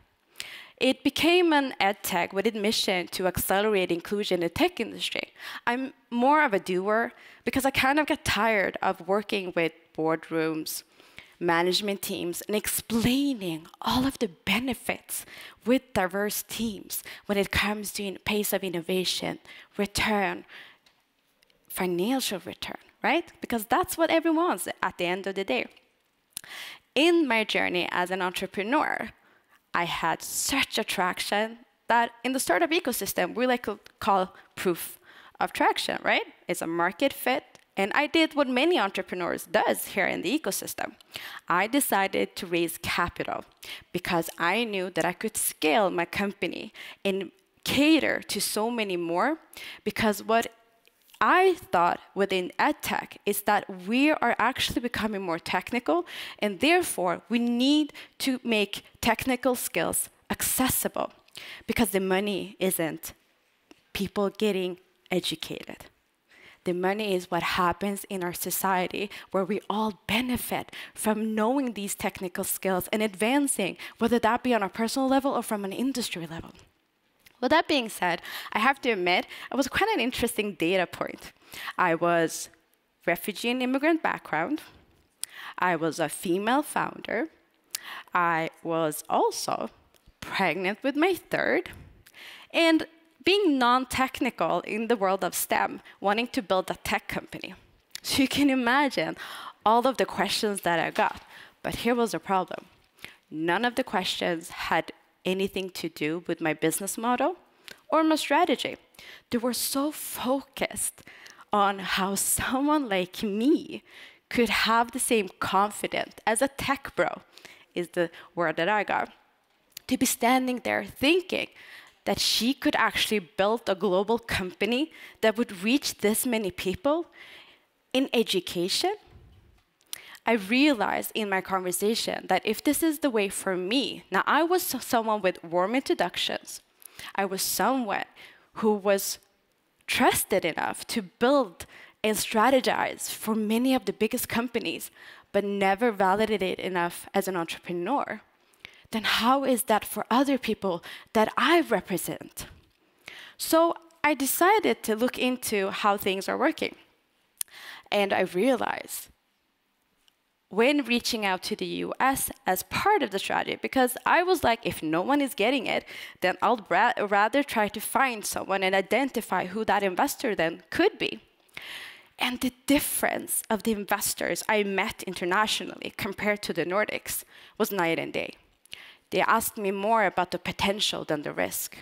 It became an ed tech with its mission to accelerate inclusion in the tech industry. I'm more of a doer because I kind of got tired of working with boardrooms, management teams, and explaining all of the benefits with diverse teams when it comes to pace of innovation, return, financial return, right? Because that's what everyone wants at the end of the day. In my journey as an entrepreneur, I had such attraction that in the startup ecosystem, we like to call proof of traction, right? It's a market fit And I did what many entrepreneurs does here in the ecosystem. I decided to raise capital because I knew that I could scale my company and cater to so many more, because what I thought within EdTech is that we are actually becoming more technical, and therefore we need to make technical skills accessible, because the money isn't people getting educated. The money is what happens in our society, where we all benefit from knowing these technical skills and advancing, whether that be on a personal level or from an industry level. With that being said, I have to admit, it was quite an interesting data point. I was refugee and immigrant background. I was a female founder. I was also pregnant with my third. And being non-technical in the world of STEM, wanting to build a tech company. So you can imagine all of the questions that I got. But here was the problem. None of the questions had anything to do with my business model or my strategy. They were so focused on how someone like me could have the same confidence as a tech bro, is the word that I got, to be standing there thinking that she could actually build a global company that would reach this many people in education. I realized in my conversation that if this is the way for me, now I was someone with warm introductions. I was someone who was trusted enough to build and strategize for many of the biggest companies, but never validated enough as an entrepreneur. Then how is that for other people that I represent? So I decided to look into how things are working. And I realized when reaching out to the US as part of the strategy, because I was like, if no one is getting it, then I'll rather try to find someone and identify who that investor then could be. And the difference of the investors I met internationally compared to the Nordics was night and day. They asked me more about the potential than the risk.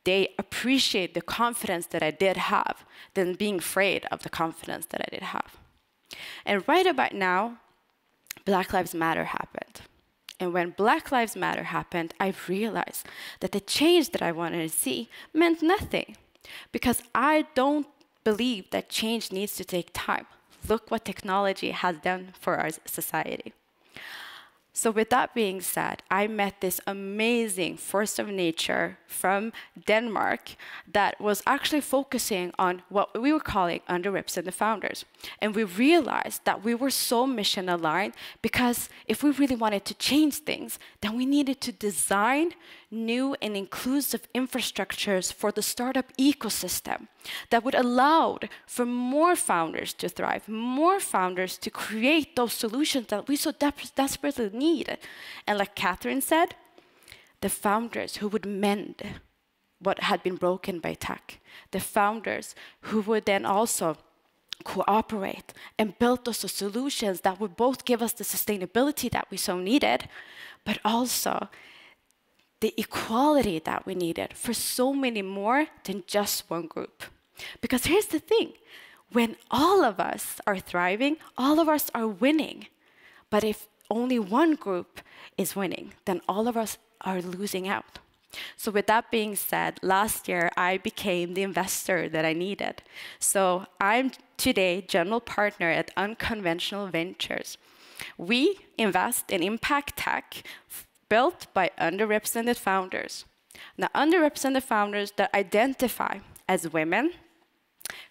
They appreciate the confidence that I did have than being afraid of the confidence that I did have. And right about now, Black Lives Matter happened. And when Black Lives Matter happened, I realized that the change that I wanted to see meant nothing, because I don't believe that change needs to take time. Look what technology has done for our society. So with that being said, I met this amazing force of nature from Denmark that was actually focusing on what we were calling underrepresented founders. And we realized that we were so mission aligned, because if we really wanted to change things, then we needed to design new and inclusive infrastructures for the startup ecosystem that would allow for more founders to thrive, more founders to create those solutions that we so desperately need. And like Catherine said, the founders who would mend what had been broken by tech, the founders who would then also cooperate and build those solutions that would both give us the sustainability that we so needed, but also the equality that we needed for so many more than just one group. Because here's the thing, when all of us are thriving, all of us are winning. But if only one group is winning, then all of us are losing out. So with that being said, last year I became the investor that I needed. So I'm today general partner at Unconventional Ventures. We invest in impact tech built by underrepresented founders. Now, underrepresented founders that identify as women,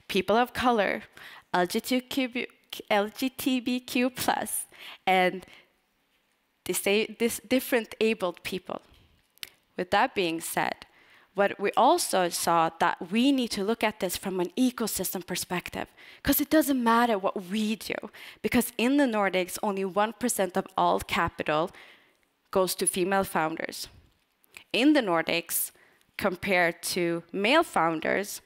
people of color, LGBTQ+, and this different abled people. With that being said, what we also saw that we need to look at this from an ecosystem perspective, because it doesn't matter what we do, because in the Nordics, only 1% of all capital goes to female founders. In the Nordics, compared to male founders,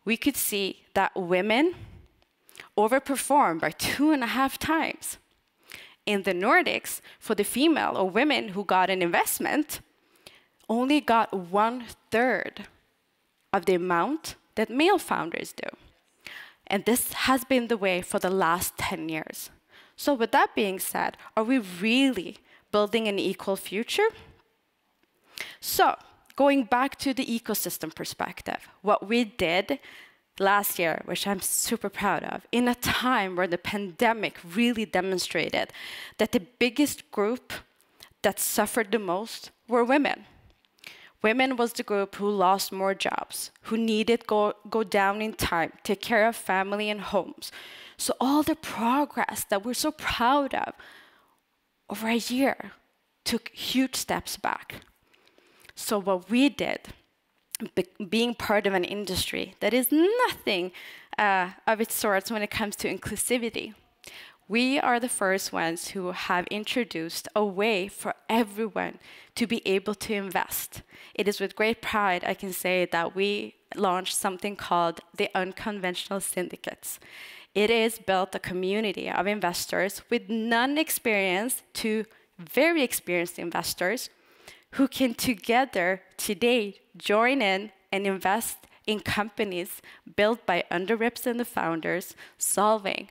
we could see that women overperform by 2.5 times. In the Nordics, for the female or women who got an investment, only got 1/3 of the amount that male founders do. And this has been the way for the last 10 years. So with that being said, are we really building an equal future? So going back to the ecosystem perspective, what we did last year, which I'm super proud of, in a time where the pandemic really demonstrated that the biggest group that suffered the most were women. Women was the group who lost more jobs, who needed go down in time, take care of family and homes. So all the progress that we're so proud of over a year took huge steps back. So what we did, being part of an industry that is nothing of its sorts when it comes to inclusivity, we are the first ones who have introduced a way for everyone to be able to invest. It is with great pride I can say that we launched something called the Unconventional Syndicates. It is built a community of investors with non-experienced to very experienced investors who can together today join in and invest in companies built by underrepresented founders, solving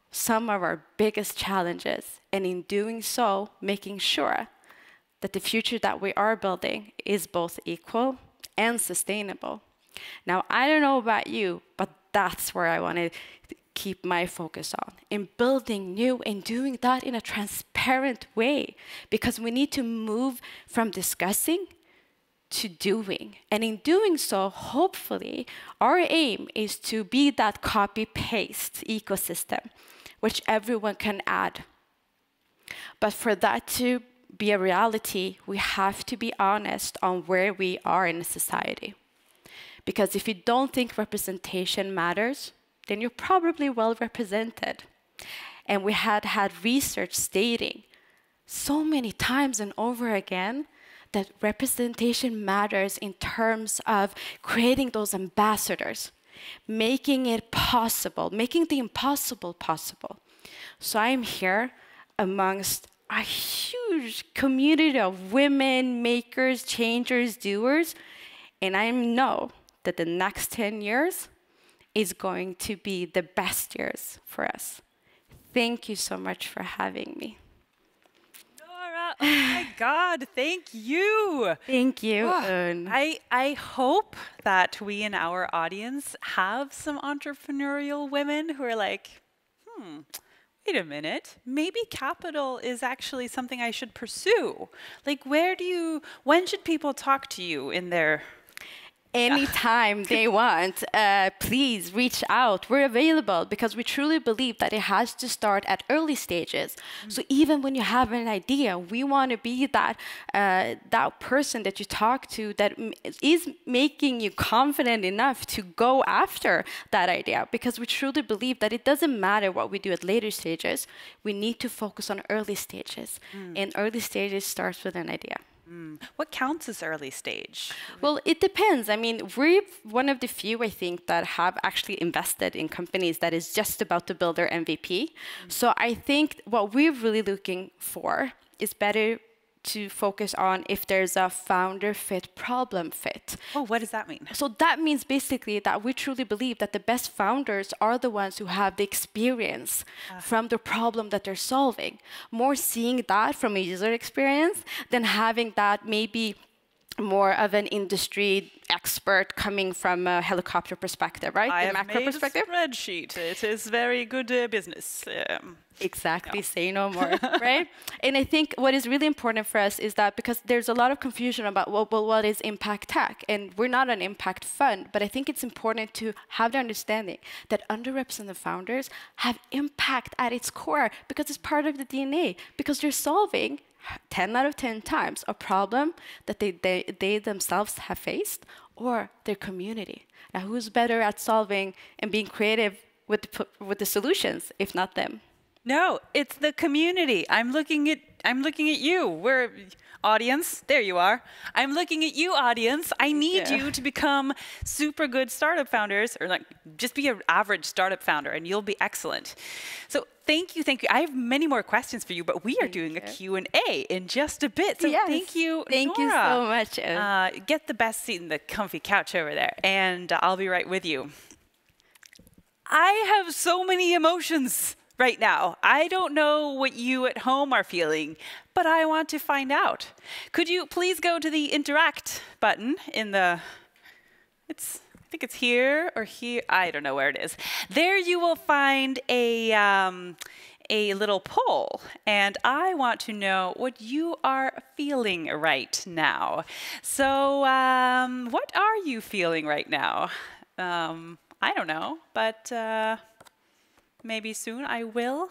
some of our biggest challenges, and in doing so, making sure that the future that we are building is both equal and sustainable. Now, I don't know about you, but that's where I want to keep my focus on, in building new and doing that in a transparent way, because we need to move from discussing to doing. And in doing so, hopefully, our aim is to be that copy-paste ecosystem, which everyone can add. But for that to be a reality, we have to be honest on where we are in a society. Because if you don't think representation matters, then you're probably well represented. And we had research stating so many times and over again that representation matters in terms of creating those ambassadors, making it possible, making the impossible possible. So I'm here amongst a huge community of women, makers, changers, doers, and I know that the next 10 years is going to be the best years for us. Thank you so much for having me. Nora, oh my God, thank you. Thank you. I hope that we in our audience have some entrepreneurial women who are like, wait a minute, maybe capital is actually something I should pursue. Like, when should people talk to you in their... Anytime they want, please reach out. We're available because we truly believe that it has to start at early stages. So even when you have an idea, we want to be that person that you talk to that is making you confident enough to go after that idea, because we truly believe that it doesn't matter what we do at later stages. We need to focus on early stages. And early stages starts with an idea. What counts as early stage? Well, it depends. I mean, we're one of the few, I think, that have actually invested in companies that is just about to build their MVP. So I think what we're really looking for is better to focus on if there's a founder fit, problem fit. Oh, what does that mean? So that means basically that we truly believe that the best founders are the ones who have the experience from the problem that they're solving. More seeing that from a user experience than having that maybe more of an industry expert coming from a helicopter perspective, right? I the have macro made perspective. A spreadsheet. It is very good business. Exactly, say no more, right? And I think what is really important for us is that because there's a lot of confusion about, well, what is impact tech? And we're not an impact fund, but I think it's important to have the understanding that underrepresented founders have impact at its core because it's part of the DNA, because they're solving 10 out of 10 times a problem that they themselves have faced or their community. Now, who's better at solving and being creative with the solutions, if not them? No, it's the community. I'm looking at you. We're audience. There you are. I'm looking at you, audience. I need you to become super good startup founders, or like just be an average startup founder, and you'll be excellent. So thank you. I have many more questions for you, but we are doing a Q&A in just a bit. So thank you, Thank you so much. Get the best seat in the comfy couch over there, and I'll be right with you. I have so many emotions right now. I don't know what you at home are feeling, but I want to find out. Could you please go to the interact button in the, I think it's here or here. I don't know where it is. There you will find a little poll, and I want to know what you are feeling right now. So what are you feeling right now? I don't know, but maybe soon I will.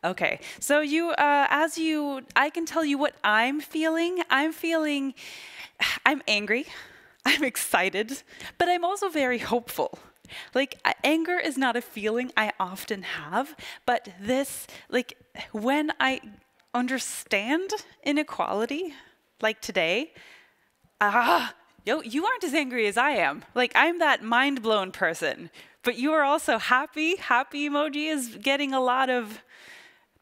Okay, so I can tell you what I'm feeling. I'm angry, I'm excited, but I'm also very hopeful. Like, anger is not a feeling I often have, but this, like, when I understand inequality, like today, you aren't as angry as I am. Like, I'm that mind-blown person, but you are also happy. Happy emoji is getting a lot of,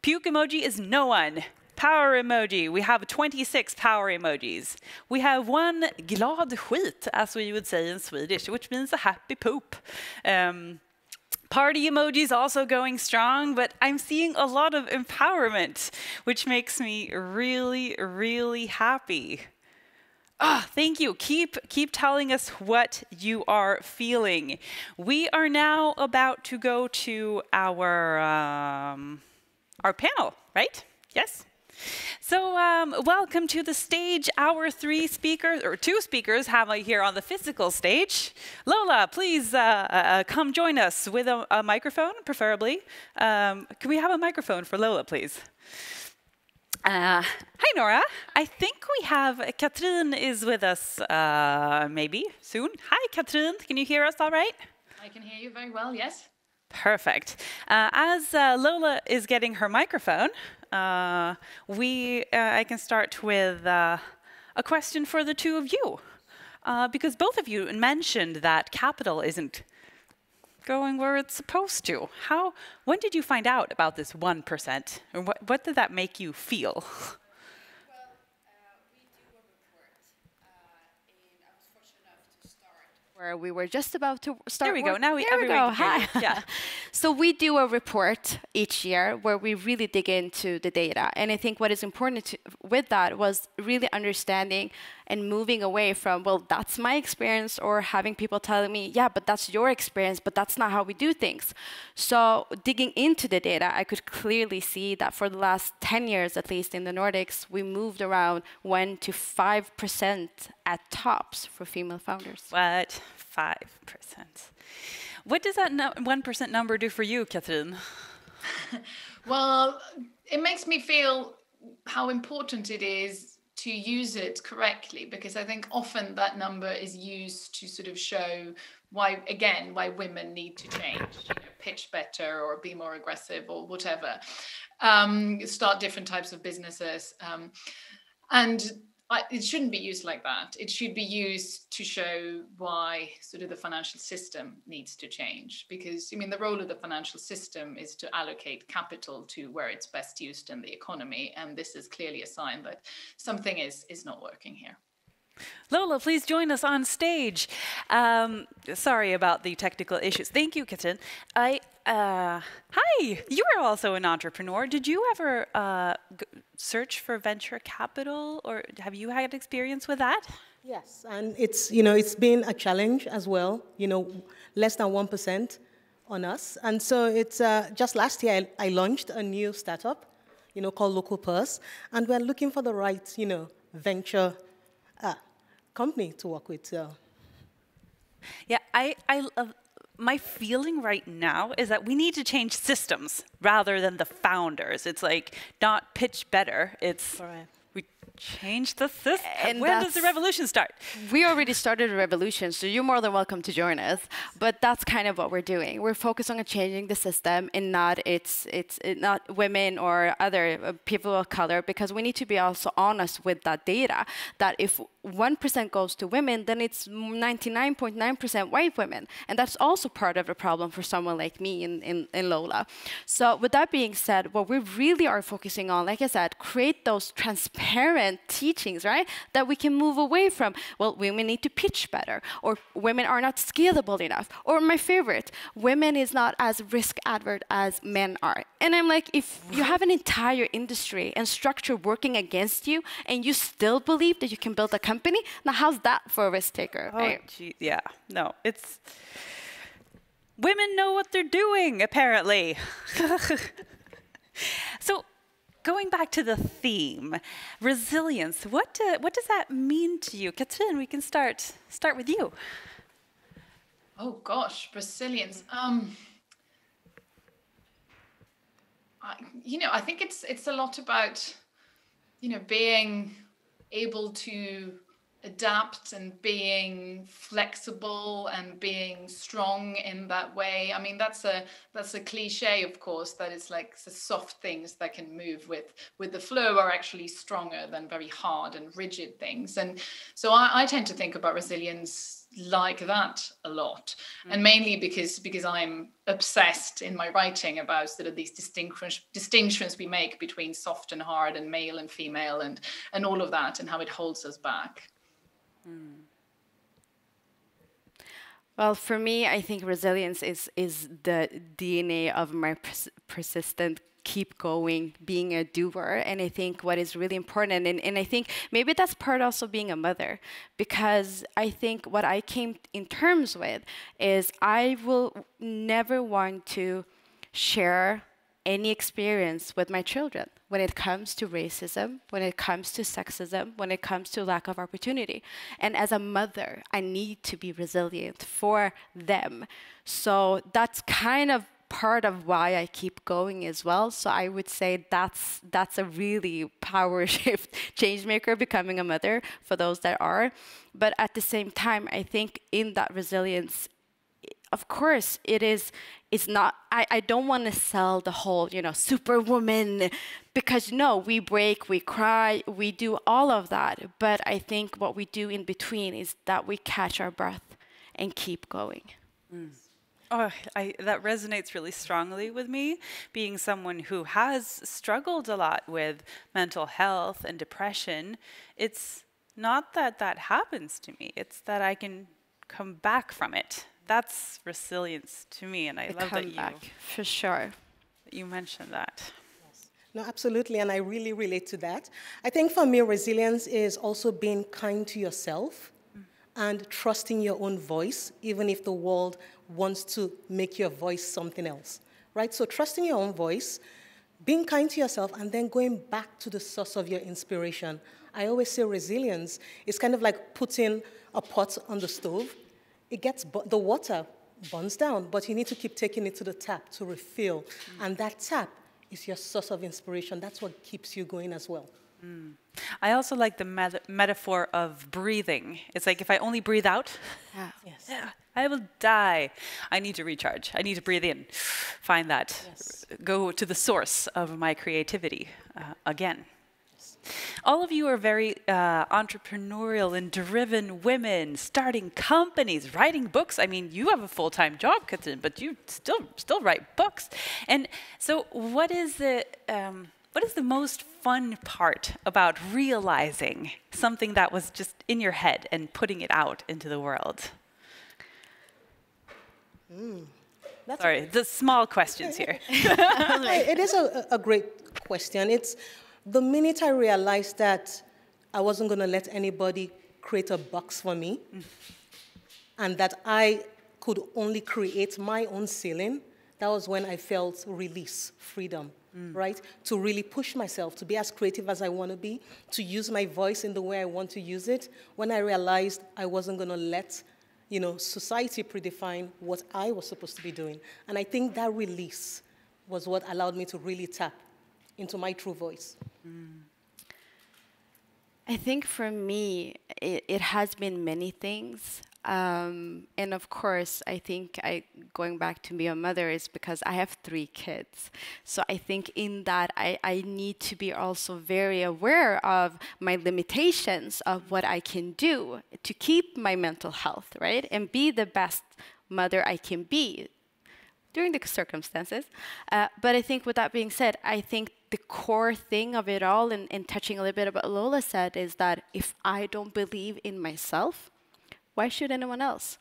puke emoji is no one. Power emoji, we have 26 power emojis. We have one glad skit, as we would say in Swedish, which means a happy poop. Party emojis also going strong, but I'm seeing a lot of empowerment, which makes me really, really happy. Thank you. Keep telling us what you are feeling. We are now about to go to our panel, right? Yes? So welcome to the stage. Our two speakers have here on the physical stage. Lola, please come join us with a microphone, preferably. Can we have a microphone for Lola, please? Hi, Nora. I think we have Katrin is with us maybe soon. Hi, Katrin. Can you hear us all right? I can hear you very well, yes. Perfect. As Lola is getting her microphone, I can start with a question for the two of you, because both of you mentioned that capital isn't going where it's supposed to. When did you find out about this 1%? Or what did that make you feel? Where we were just about to start. There we go. Now there we go. Hi. Yeah. So we do a report each year where we really dig into the data. And I think what is important with that was really understanding and moving away from, well, that's my experience, or having people telling me, yeah, but that's your experience, but that's not how we do things. So digging into the data, I could clearly see that for the last 10 years, at least in the Nordics, we moved around 1 to 5% at tops for female founders. What? 5%. What does that 1% number do for you, Katrin? Well, it makes me feel how important it is to use it correctly, because I think often that number is used to sort of show why women need to change, pitch better or be more aggressive or whatever, start different types of businesses. And it shouldn't be used like that. It should be used to show why sort of the financial system needs to change. Because, I mean, the role of the financial system is to allocate capital to where it's best used in the economy. And this is clearly a sign that something is not working here. Lola, please join us on stage. Sorry about the technical issues. Thank you, Katrin. Hi, you are also an entrepreneur. Did you ever search for venture capital, or have you had experience with that? Yes, and it's been a challenge as well. Less than 1% on us, and so it's just last year I launched a new startup, called Local Purse, and we're looking for the right, venture company to work with. So. Yeah, I love. My feeling right now is that we need to change systems rather than the founders. It's like not pitch better. It's we change the system. And when does the revolution start? We already started a revolution, so you're more than welcome to join us. But that's kind of what we're doing. We're focused on changing the system, and not not women or other people of color, because we need to be also honest with that data. That if 1% goes to women, then it's 99.9% white women. And that's also part of the problem for someone like me in Lola. So with that being said, what we really are focusing on, like I said, create those transparent different teachings, right? That we can move away from, well, women need to pitch better, or women are not scalable enough, or my favorite, women is not as risk advert as men are. And I'm like, if you have an entire industry and structure working against you, and you still believe that you can build a company, now how's that for a risk taker? Oh, gee, yeah, no, it's... Women know what they're doing, apparently. So, going back to the theme, resilience, what does that mean to you? Katrin, we can start with you. Oh gosh, resilience. I think it's a lot about, being able to adapt and being flexible and being strong in that way. I mean, that's a cliche, of course, that it's like the soft things that can move with the flow are actually stronger than very hard and rigid things. And so I tend to think about resilience like that a lot, and mainly because I'm obsessed in my writing about sort of these distinctions we make between soft and hard and male and female and all of that, and how it holds us back. Well, for me, I think resilience is the DNA of my persistent keep going, being a doer. And I think what is really important, and I think maybe that's part also being a mother, because I think what I came in terms with is I will never want to share any experience with my children when it comes to racism, when it comes to sexism, when it comes to lack of opportunity. And as a mother, I need to be resilient for them. So that's kind of part of why I keep going as well. So I would say that's a really power shift change maker, becoming a mother, for those that are. But at the same time, I think in that resilience, of course, it's not, I don't want to sell the whole, superwoman, because no, we break, we cry, we do all of that. But I think what we do in between is that we catch our breath and keep going. Oh, that resonates really strongly with me, being someone who has struggled a lot with mental health and depression. It's not that happens to me, it's that I can come back from it. That's resilience to me, and I love that for sure. You mentioned that. Yes. No, absolutely, and I really relate to that. I think for me, resilience is also being kind to yourself and trusting your own voice, even if the world wants to make your voice something else, right? So trusting your own voice, being kind to yourself, and then going back to the source of your inspiration. I always say resilience is kind of like putting a pot on the stove. The water burns down, but you need to keep taking it to the tap to refill. And that tap is your source of inspiration. That's what keeps you going as well. I also like the metaphor of breathing. It's like if I only breathe out, I will die. I need to recharge. I need to breathe in. Find that. Yes. Go to the source of my creativity again. All of you are very entrepreneurial and driven women, starting companies, writing books. I mean, you have a full-time job, Katrin, but you still write books. And so what is the most fun part about realizing something that was just in your head and putting it out into the world? Sorry, the small questions here. It is a great question. It's the minute I realized that I wasn't going to let anybody create a box for me, and that I could only create my own ceiling, that was when I felt release, freedom, right? To really push myself, to be as creative as I want to be, to use my voice in the way I want to use it. When I realized I wasn't going to let society predefine what I was supposed to be doing. And I think that release was what allowed me to really tap into my true voice. I think for me, it has been many things. And of course, I think going back to be a mother is because I have 3 kids. So I think in that, I need to be also very aware of my limitations of what I can do to keep my mental health, right? And be the best mother I can be during the circumstances. But I think with that being said, I think the core thing of it all, and touching a little bit about Lola said, is that if I don't believe in myself, why should anyone else?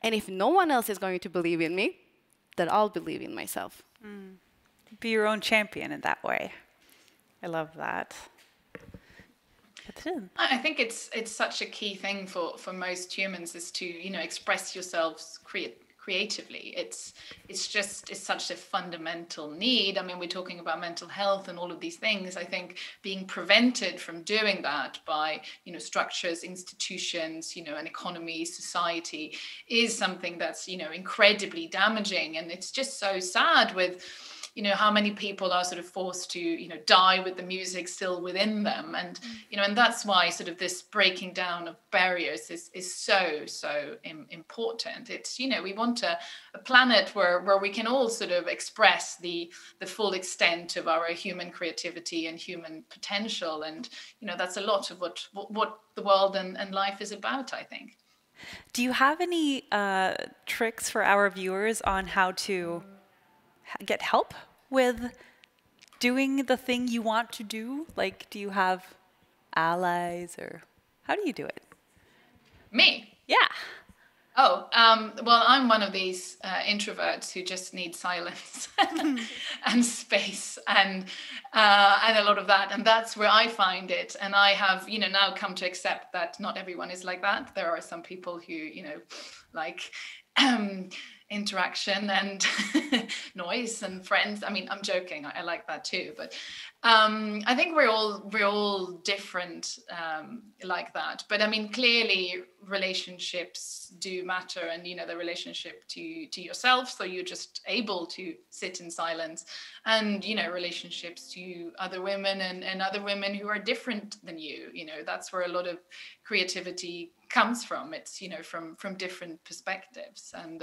And if no one else is going to believe in me, then I'll believe in myself. Be your own champion in that way. I love that. I think it's such a key thing for most humans, is to, you know, express yourselves creatively. It's such a fundamental need. I mean, we're talking about mental health and all of these things. I think being prevented from doing that by, you know, structures, institutions, you know, an economy, society, is something that's, you know, incredibly damaging. And it's just so sad with, you know, how many people are sort of forced to, you know, die with the music still within them. And, you know, and that's why sort of this breaking down of barriers is so important. It's, you know, we want a planet where we can all sort of express the full extent of our human creativity and human potential. And, you know, that's a lot of what the world and life is about, I think. Do you have any tricks for our viewers on how to get help with doing the thing you want to do? Like, do you have allies, or how do you do it? Me? Yeah. Oh, well, I'm one of these introverts who just need silence and space and a lot of that. And that's where I find it. And I have, you know, now come to accept that not everyone is like that. There are some people who, you know, like interaction and noise and friends. I mean, I'm joking. I like that too. But I think we're all different like that. But I mean, clearly relationships do matter, and, you know, the relationship to yourself, so you're just able to sit in silence, and, you know, relationships to other women and other women who are different than you. You know, that's where a lot of creativity comes from. It's, you know, from different perspectives. And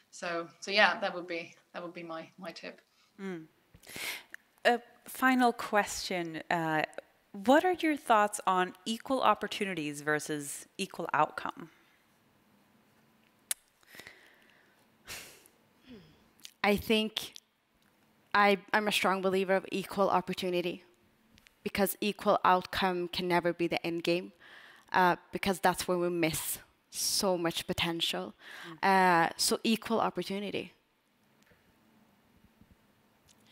so yeah, that would be my tip. A final question. What are your thoughts on equal opportunities versus equal outcome? I think I'm a strong believer of equal opportunity, because equal outcome can never be the end game, because that's where we miss so much potential. So equal opportunity.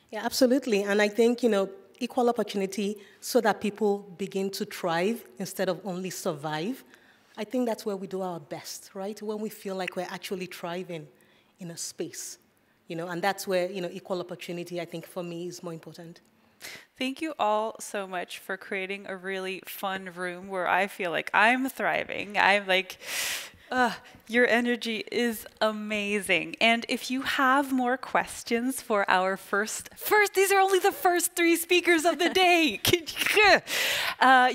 Yeah, absolutely. And I think, you know, equal opportunity so that people begin to thrive instead of only survive. I think that's where we do our best, right? When we feel like we're actually thriving in a space, you know, and that's where, you know, equal opportunity, I think, for me, is more important. Thank you all so much for creating a really fun room where I feel like I'm thriving. I'm like, your energy is amazing. And if you have more questions for our first, these are only the first 3 speakers of the day.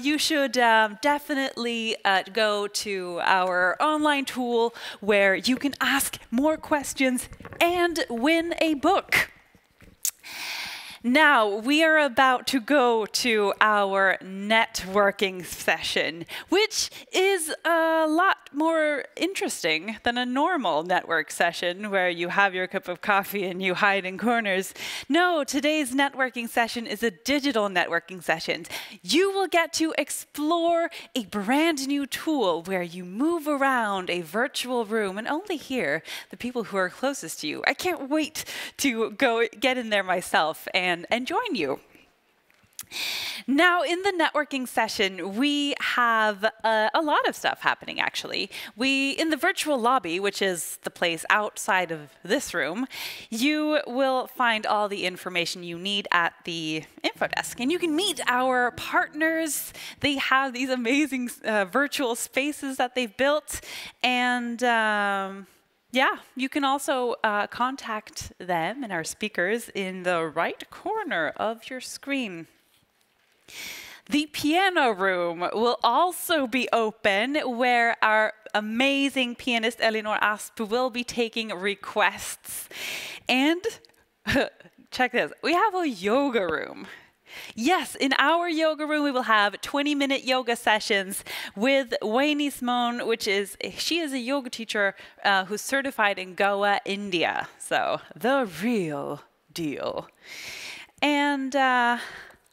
You should definitely go to our online tool where you can ask more questions and win a book. Now, we are about to go to our networking session, which is a lot more interesting than a normal network session where you have your cup of coffee and you hide in corners. No, today's networking session is a digital networking session. You will get to explore a brand new tool where you move around a virtual room and only hear the people who are closest to you. I can't wait to go get in there myself and join you. Now, in the networking session, we have a lot of stuff happening, actually. In the virtual lobby, which is the place outside of this room, you will find all the information you need at the info desk. And you can meet our partners. They have these amazing virtual spaces that they've built. And yeah, you can also contact them and our speakers in the right corner of your screen. The piano room will also be open, where our amazing pianist Elinor Asp will be taking requests. And check this, we have a yoga room. Yes, in our yoga room, we will have 20-minute yoga sessions with Waini Simone, she is a yoga teacher who's certified in Goa, India. So the real deal. And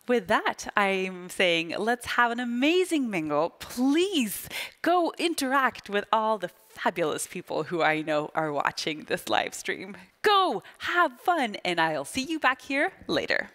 with that, I'm saying let's have an amazing mingle. Please go interact with all the fabulous people who I know are watching this live stream. Go have fun, and I'll see you back here later.